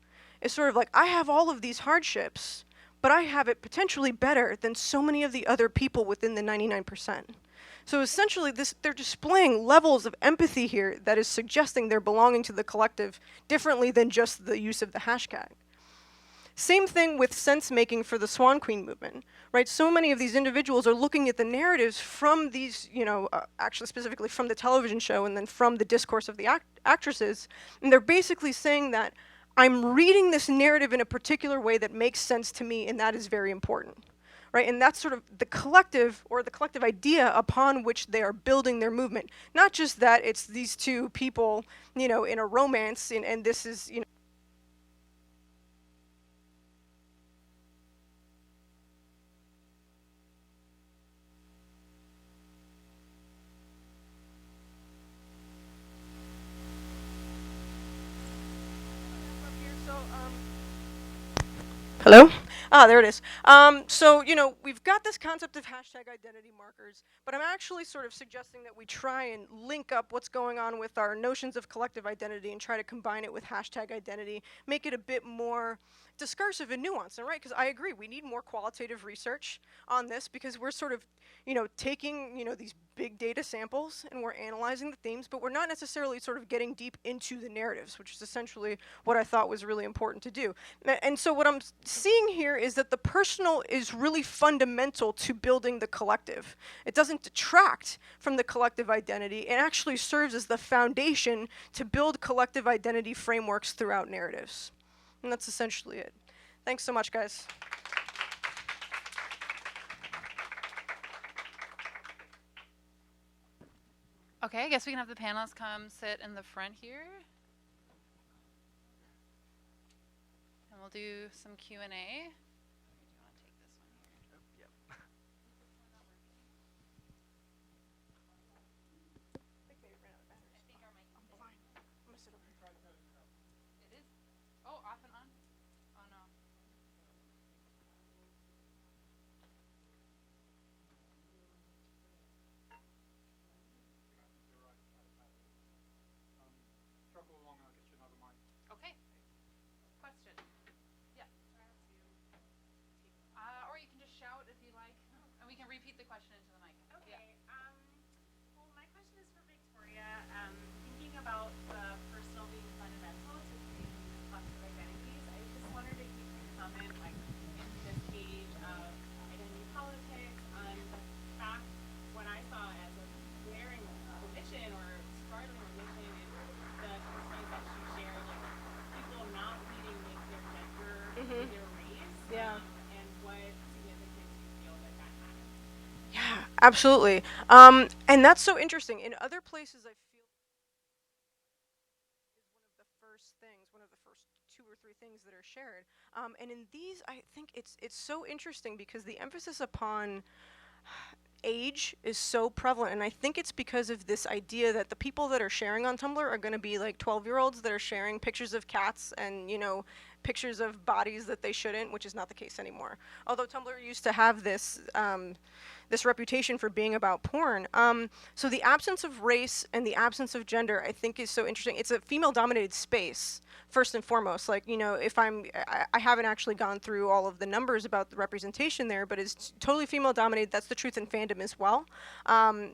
It's sort of like, I have all of these hardships, but I have it potentially better than so many of the other people within the 99%. So essentially, they're displaying levels of empathy here that is suggesting they're belonging to the collective differently than just the use of the hashtag. Same thing with sense-making for the Swan Queen movement, right? So many of these individuals are looking at the narratives from these, actually specifically from the television show and then from the discourse of the actresses, and they're basically saying that I'm reading this narrative in a particular way that makes sense to me, and that is very important, right? And that's sort of the collective, or the collective idea upon which they are building their movement. Not just that it's these two people, in a romance, and this is, Hello? There it is. So, we've got this concept of hashtag identity markers, but I'm actually sort of suggesting that we try and link up what's going on with our notions of collective identity and try to combine it with hashtag identity, make it a bit more discursive and nuanced, right? Because I agree, we need more qualitative research on this because we're sort of, taking, these big data samples and we're analyzing the themes, but we're not necessarily sort of getting deep into the narratives, which is essentially what I thought was really important to do. And so what I'm seeing here is that the personal is really fundamental to building the collective. It doesn't detract from the collective identity. It actually serves as the foundation to build collective identity frameworks throughout narratives. And that's essentially it. Thanks so much, guys. Okay, I guess we can have the panelists come sit in the front here. And we'll do some Q&A. we can repeat the question into the mic. Okay. Well, my question is for Victoria. Thinking about personal being fundamental to creating these collective identities, I just wondered if you could comment, like, in this age of identity politics, on the fact what I saw as a glaring omission or startling omission in the concerns that she shared, like people not leading with their gender or their race, and what significance you feel that that had. Yeah, absolutely. And that's so interesting. In other places, I feel is one of the first two or three things that are shared. And in these, I think it's so interesting because the emphasis upon age is so prevalent, and I think it's because of this idea that the people that are sharing on Tumblr are going to be like 12-year-olds that are sharing pictures of cats and, you know, pictures of bodies that they shouldn't, which is not the case anymore. Although Tumblr used to have this this reputation for being about porn. So the absence of race and the absence of gender, I think, is so interesting. It's a female-dominated space, first and foremost. Like, you know, if I haven't actually gone through all of the numbers about the representation there, but it's totally female-dominated. That's the truth in fandom as well.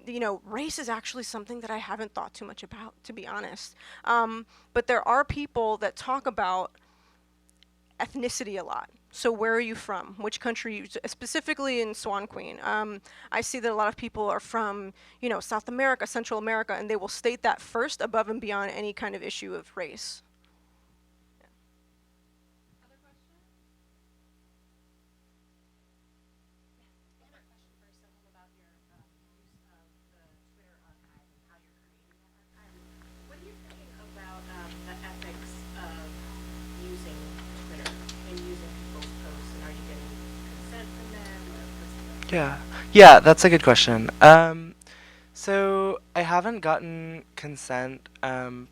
You know, race is actually something that I haven't thought too much about, to be honest. But there are people that talk about ethnicity a lot. So where are you from? Which country? Specifically in Swan Queen, I see that a lot of people are from, you know, South America, Central America, and they will state that first above and beyond any kind of issue of race. Other question? I have a question for Sohum about your use of the Twitter archive and how you're creating that archive. What do you think about the ethics of using Twitter and using people's posts, and are you getting consent from them or what's the Yeah, that's a good question. So I haven't gotten consent,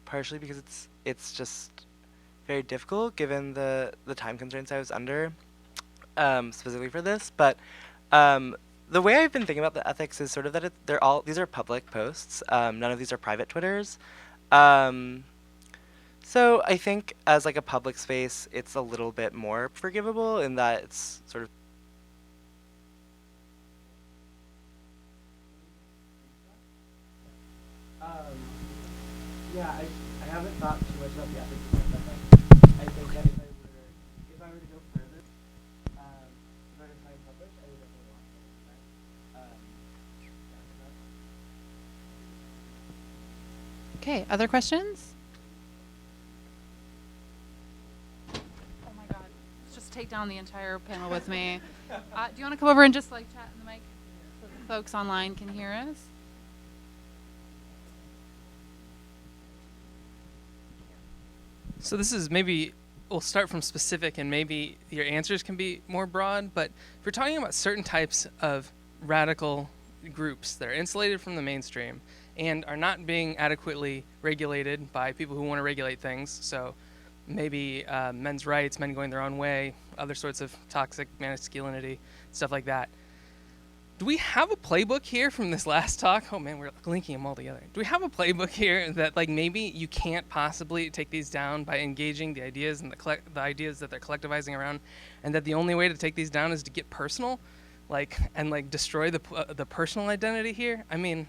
partially because it's just very difficult given the time constraints I was under, specifically for this. But the way I've been thinking about the ethics is sort of that these are public posts. None of these are private Twitters. So I think as like a public space, it's a little bit more forgivable in that it's sort of yeah, I haven't thought too much about the ethics of that, but I think that if I were to go further, if I were to try and publish, I would definitely want to. Okay, other questions? Oh my God, let's just take down the entire panel with me. Do you want to come over and just like chat in the mic so the folks online can hear us? So this is maybe, we'll start from specific and maybe your answers can be more broad, but if we're talking about certain types of radical groups that are insulated from the mainstream and are not being adequately regulated by people who want to regulate things, so maybe men's rights, men going their own way, other sorts of toxic masculinity, stuff like that. Do we have a playbook here from this last talk? Oh man, we're linking them all together. Do we have a playbook here that like maybe you can't possibly take these down by engaging the ideas and the ideas that they're collectivizing around, and that the only way to take these down is to get personal, and destroy the personal identity here? I mean,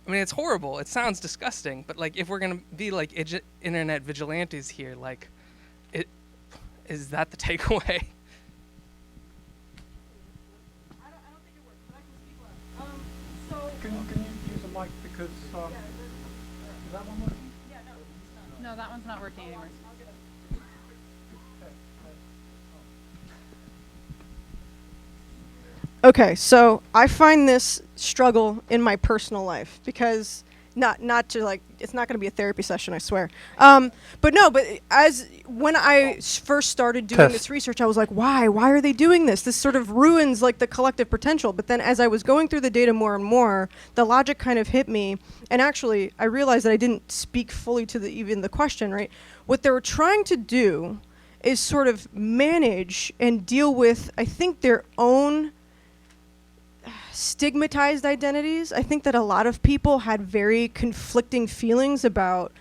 it's horrible. It sounds disgusting, but like if we're gonna be like internet vigilantes here, like, is that the takeaway? Can you use a mic because is that one working? No, that one's not working anymore. Okay, so I find this struggle in my personal life because not to like, it's not going to be a therapy session, I swear. But as when I first started doing this research, I was like, why are they doing this? This sort of ruins like the collective potential. But then as I was going through the data more and more, the logic kind of hit me. And actually, I realized that I didn't speak fully to even the question, right? What they were trying to do is sort of manage and deal with, I think, their own stigmatized identities. I think that a lot of people had very conflicting feelings about,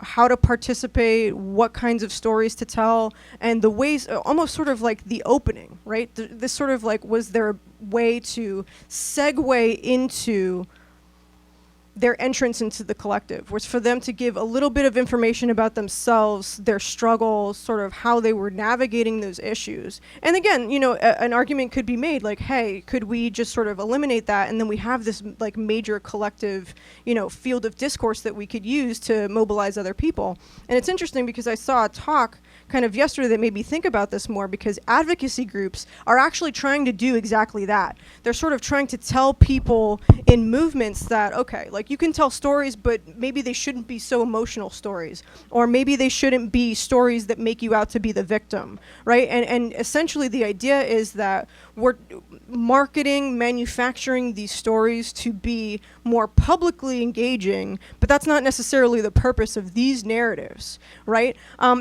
how to participate, what kinds of stories to tell, and the ways, almost sort of like the opening, right? This sort of like, was there a way to segue into their entrance into the collective, was for them to give a little bit of information about themselves, their struggles, sort of how they were navigating those issues. And again, an argument could be made like, hey, could we just sort of eliminate that, and then we have this like major collective, field of discourse that we could use to mobilize other people. And it's interesting because I saw a talk kind of yesterday that made me think about this more, because advocacy groups are actually trying to do exactly that. They're sort of trying to tell people in movements that, okay, like you can tell stories, but maybe they shouldn't be so emotional stories, or maybe they shouldn't be stories that make you out to be the victim, right? And essentially the idea is that we're marketing, manufacturing these stories to be more publicly engaging, but that's not necessarily the purpose of these narratives, right?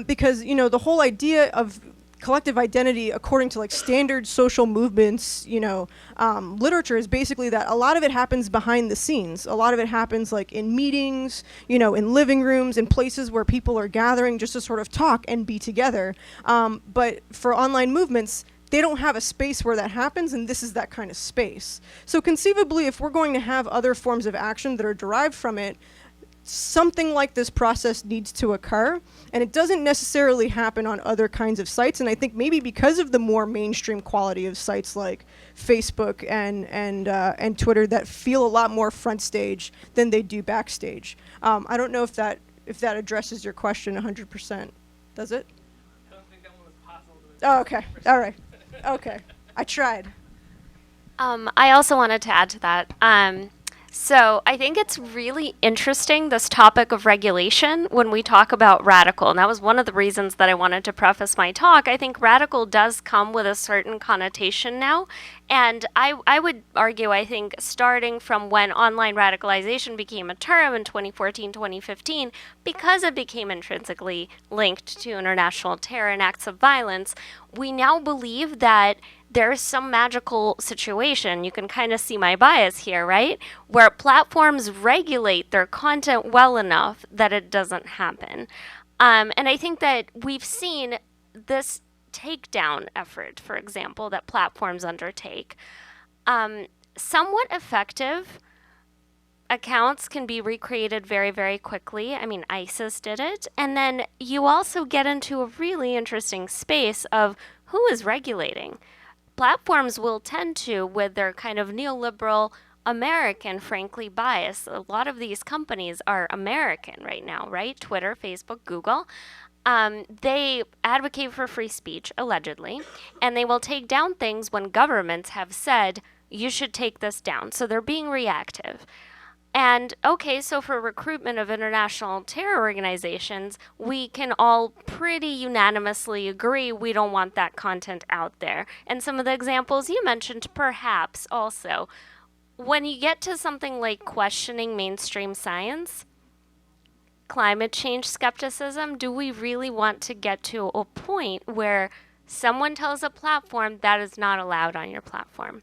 Because, the whole idea of collective identity, according to like standard social movements, literature, is basically that a lot of it happens behind the scenes. A lot of it happens like in meetings, in living rooms, in places where people are gathering just to sort of talk and be together. But for online movements, they don't have a space where that happens, and this is that kind of space. So conceivably, if we're going to have other forms of action that are derived from it, something like this process needs to occur, and it doesn't necessarily happen on other kinds of sites. And I think maybe because of the more mainstream quality of sites like Facebook and Twitter that feel a lot more front stage than they do backstage. I don't know if that addresses your question 100%. Does it? I don't think that one was possible. Oh, okay. All right. Okay. I tried. I also wanted to add to that. So I think it's really interesting, this topic of regulation, when we talk about radical. And that was one of the reasons that I wanted to preface my talk. I think radical does come with a certain connotation now. And I would argue, I think, starting from when online radicalization became a term in 2014, 2015, because it became intrinsically linked to international terror and acts of violence, we now believe that there's some magical situation. You can kind of see my bias here, right? Where platforms regulate their content well enough that it doesn't happen. And I think that we've seen this takedown effort, for example, that platforms undertake. Somewhat effective accounts can be recreated very, very quickly. I mean, ISIS did it. And then you also get into a really interesting space of who is regulating. Platforms will tend to, with their kind of neoliberal American, frankly, bias. A lot of these companies are American right now, right? Twitter, Facebook, Google. They advocate for free speech, allegedly, and they will take down things when governments have said, you should take this down. So they're being reactive. And okay, so for recruitment of international terror organizations, we can all pretty unanimously agree we don't want that content out there. And some of the examples you mentioned, perhaps also, when you get to something like questioning mainstream science, climate change skepticism, do we really want to get to a point where someone tells a platform that is not allowed on your platform?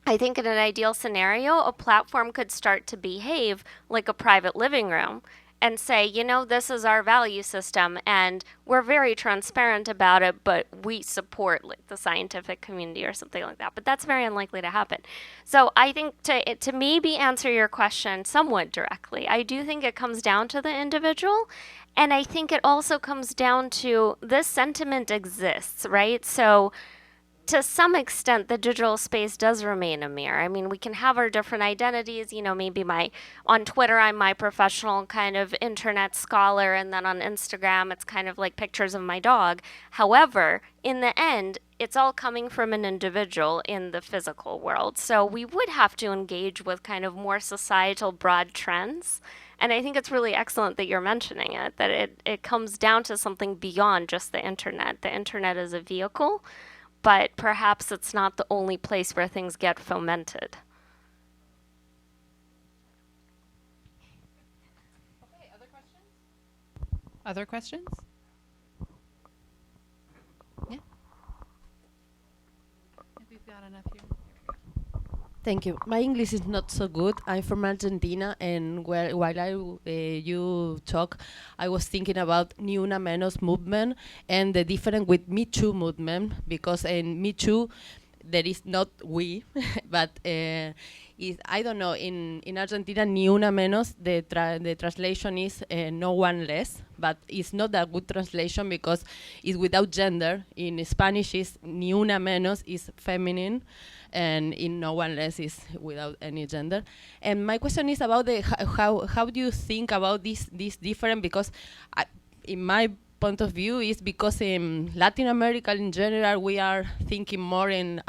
I think in an ideal scenario, a platform could start to behave like a private living room and say, this is our value system and we're very transparent about it, but we support like the scientific community or something like that. But that's very unlikely to happen. So I think to maybe answer your question somewhat directly, I do think it comes down to the individual. And I think it also comes down to this sentiment exists, right? So to some extent, the digital space does remain a mirror. I mean, we can have our different identities. Maybe on Twitter, I'm my professional kind of internet scholar, and then on Instagram, it's kind of like pictures of my dog. However, in the end, it's all coming from an individual in the physical world. So we would have to engage with kind of more societal broad trends. And I think it's really excellent that you're mentioning it, that it comes down to something beyond just the internet. The internet is a vehicle, but perhaps it's not the only place where things get fomented. Okay, other questions? Yeah. I think we've got enough here. Thank you. My English is not so good. I'm from Argentina, and you talk, I was thinking about Ni Una Menos movement and the difference with Me Too movement, because in Me Too, there is not we, but I don't know, in Argentina, Ni Una Menos, the translation is no one less, but it's not a good translation because it's without gender. In Spanish, is Ni Una Menos is feminine, and in no one less is without any gender. And my question is about how do you think about this different? Because in my point of view is because in Latin America in general we are thinking more in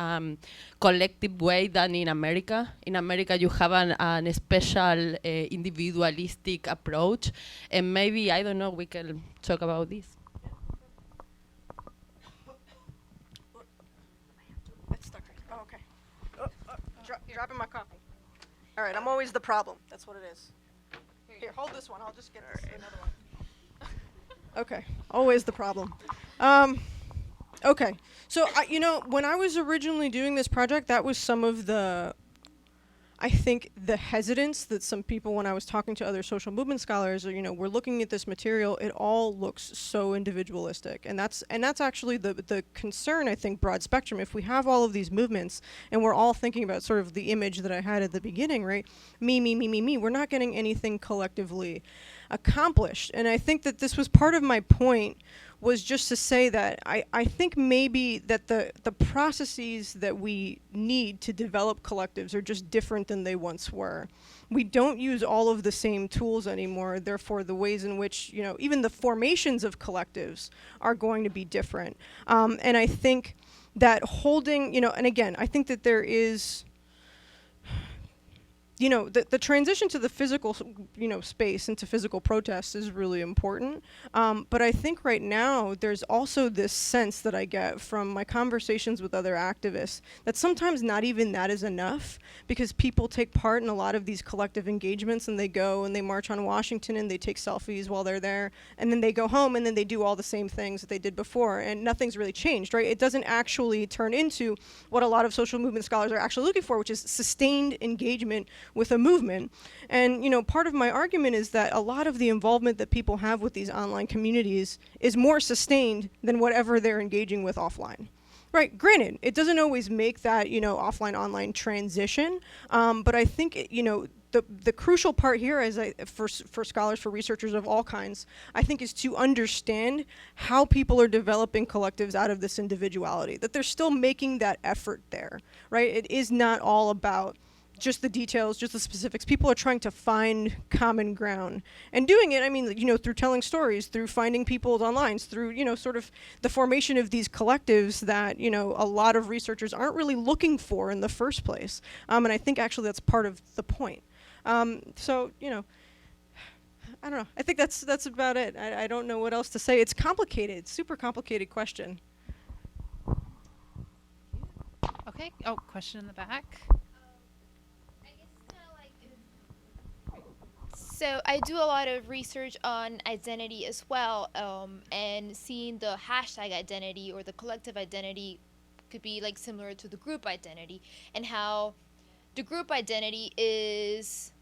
collective way than in America. In America you have an special individualistic approach, and maybe, I don't know, we can talk about this. It's stuck right. Oh, okay. Dropping my coffee. All right, I'm always the problem. That's what it is. Here, hold this one. I'll just get another one. Okay, always the problem. Okay, so when I was originally doing this project, that was some of the, I think, the hesitance that some people, when I was talking to other social movement scholars, or, we're looking at this material, it all looks so individualistic, and that's actually the concern, I think, broad spectrum. If we have all of these movements and we're all thinking about sort of the image that I had at the beginning, right? Me, me, me, me, me. We're not getting anything collectively accomplished, and I think that this was part of my point, was just to say that I think maybe that the processes that we need to develop collectives are just different than they once were. We don't use all of the same tools anymore, therefore the ways in which, even the formations of collectives are going to be different. And I think that holding, and again, I think that there is, the transition to the physical, space, into physical protests is really important. But I think right now there's also this sense that I get from my conversations with other activists that sometimes not even that is enough, because people take part in a lot of these collective engagements, and they go and they march on Washington and they take selfies while they're there, and then they go home and then they do all the same things that they did before, and nothing's really changed, right? It doesn't actually turn into what a lot of social movement scholars are actually looking for, which is sustained engagement with a movement. And part of my argument is that a lot of the involvement that people have with these online communities is more sustained than whatever they're engaging with offline. Right, granted, it doesn't always make that, offline-online transition, but I think, the crucial part here, for scholars, for researchers of all kinds, I think, is to understand how people are developing collectives out of this individuality, that they're still making that effort there, right? It is not all about just the details, just the specifics. People are trying to find common ground, and doing it, through telling stories, through finding people online, through, sort of the formation of these collectives that, a lot of researchers aren't really looking for in the first place. And I think actually that's part of the point. So, I don't know. I think that's about it. I don't know what else to say. It's complicated, super complicated question. Okay. Oh, question in the back. So I do a lot of research on identity as well, and seeing the hashtag identity or the collective identity could be like similar to the group identity, and how the group identity is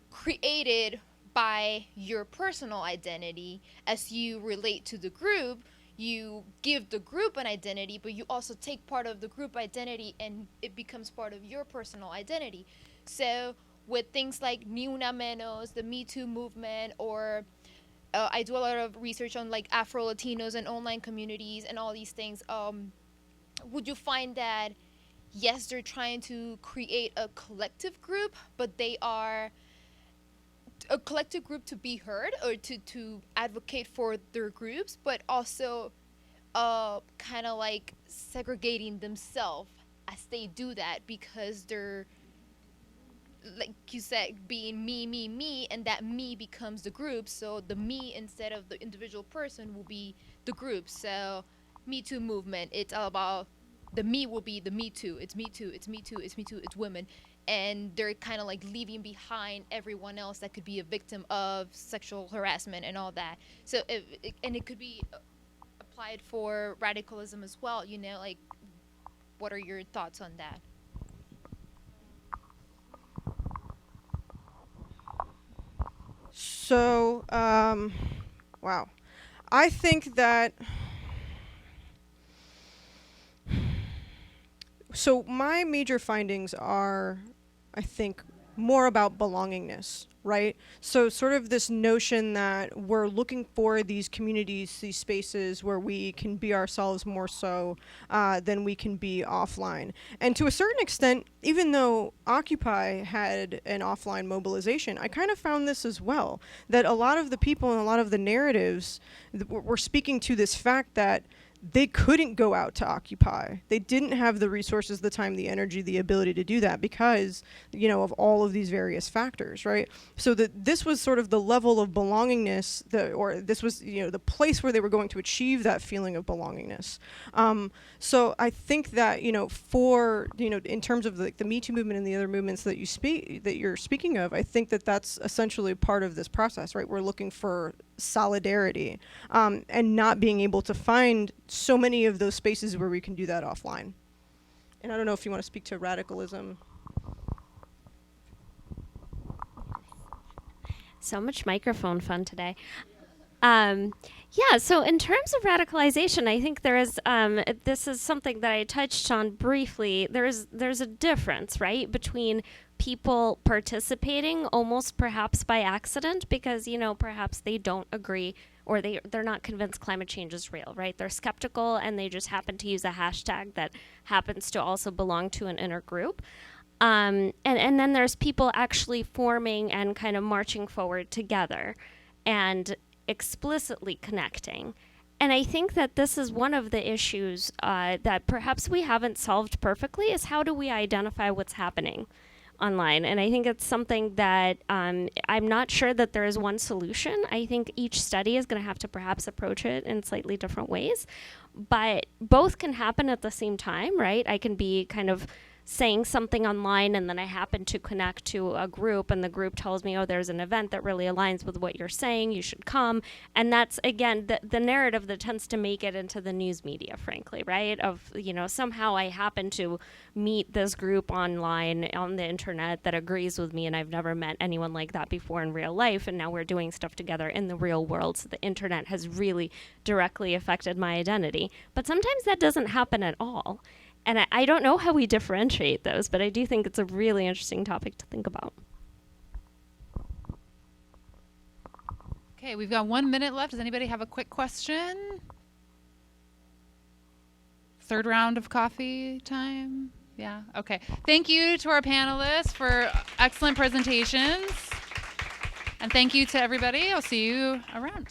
created by your personal identity. As you relate to the group, you give the group an identity, but you also take part of the group identity and it becomes part of your personal identity. So with things like Ni Una Menos, the Me Too movement, or I do a lot of research on like Afro-Latinos and online communities and all these things, would you find that, yes, they're trying to create a collective group, but they are a collective group to be heard or to advocate for their groups, but also kind of like segregating themselves as they do that, because they're, like you said, being me, me, me, and that me becomes the group. So the me instead of the individual person will be the group. So Me Too movement, it's all about the me will be the Me Too. It's Me Too, it's Me Too, it's Me Too, it's women. And they're kind of like leaving behind everyone else that could be a victim of sexual harassment and all that. So, and it could be applied for radicalism as well, like, what are your thoughts on that? So, wow. I think that, so my major findings are, I think, more about belongingness, right? So sort of this notion that we're looking for these communities, these spaces where we can be ourselves more so than we can be offline. And to a certain extent, even though Occupy had an offline mobilization, I kind of found this as well, that a lot of the people and a lot of the narratives were speaking to this fact that they couldn't go out to Occupy. They didn't have the resources, the time, the energy, the ability to do that because, you know, of all of these various factors, right? So that this was sort of the level of belongingness, or this was, you know, the place where they were going to achieve that feeling of belongingness. So I think that, you know, for, you know, in terms of the Me Too movement and the other movements that you're speaking of, I think that that's essentially part of this process, right? We're looking for solidarity, and not being able to find so many of those spaces where we can do that offline. And I don't know if you want to speak to radicalism. So much microphone fun today. Yeah, so in terms of radicalization, I think there is, this is something that I touched on briefly. There's a difference, right, between people participating almost perhaps by accident because, you know, perhaps they don't agree or they're not convinced climate change is real, right? They're skeptical and they just happen to use a hashtag that happens to also belong to an inner group. And then there's people actually forming and kind of marching forward together and explicitly connecting. And I think that this is one of the issues that perhaps we haven't solved perfectly is how do we identify what's happening online? And I think it's something that I'm not sure that there is one solution. I think each study is going to have to perhaps approach it in slightly different ways. But both can happen at the same time, right? I can be kind of saying something online and then I happen to connect to a group and the group tells me, oh, there's an event that really aligns with what you're saying, you should come. And that's, again, the narrative that tends to make it into the news media, frankly, right? Of, you know, somehow I happen to meet this group online on the internet that agrees with me and I've never met anyone like that before in real life and now we're doing stuff together in the real world. So the internet has really directly affected my identity. But sometimes that doesn't happen at all. And I don't know how we differentiate those, but I do think it's a really interesting topic to think about. Okay, we've got 1 minute left. Does anybody have a quick question? Third round of coffee time? Yeah, okay. Thank you to our panelists for excellent presentations. And thank you to everybody. I'll see you around.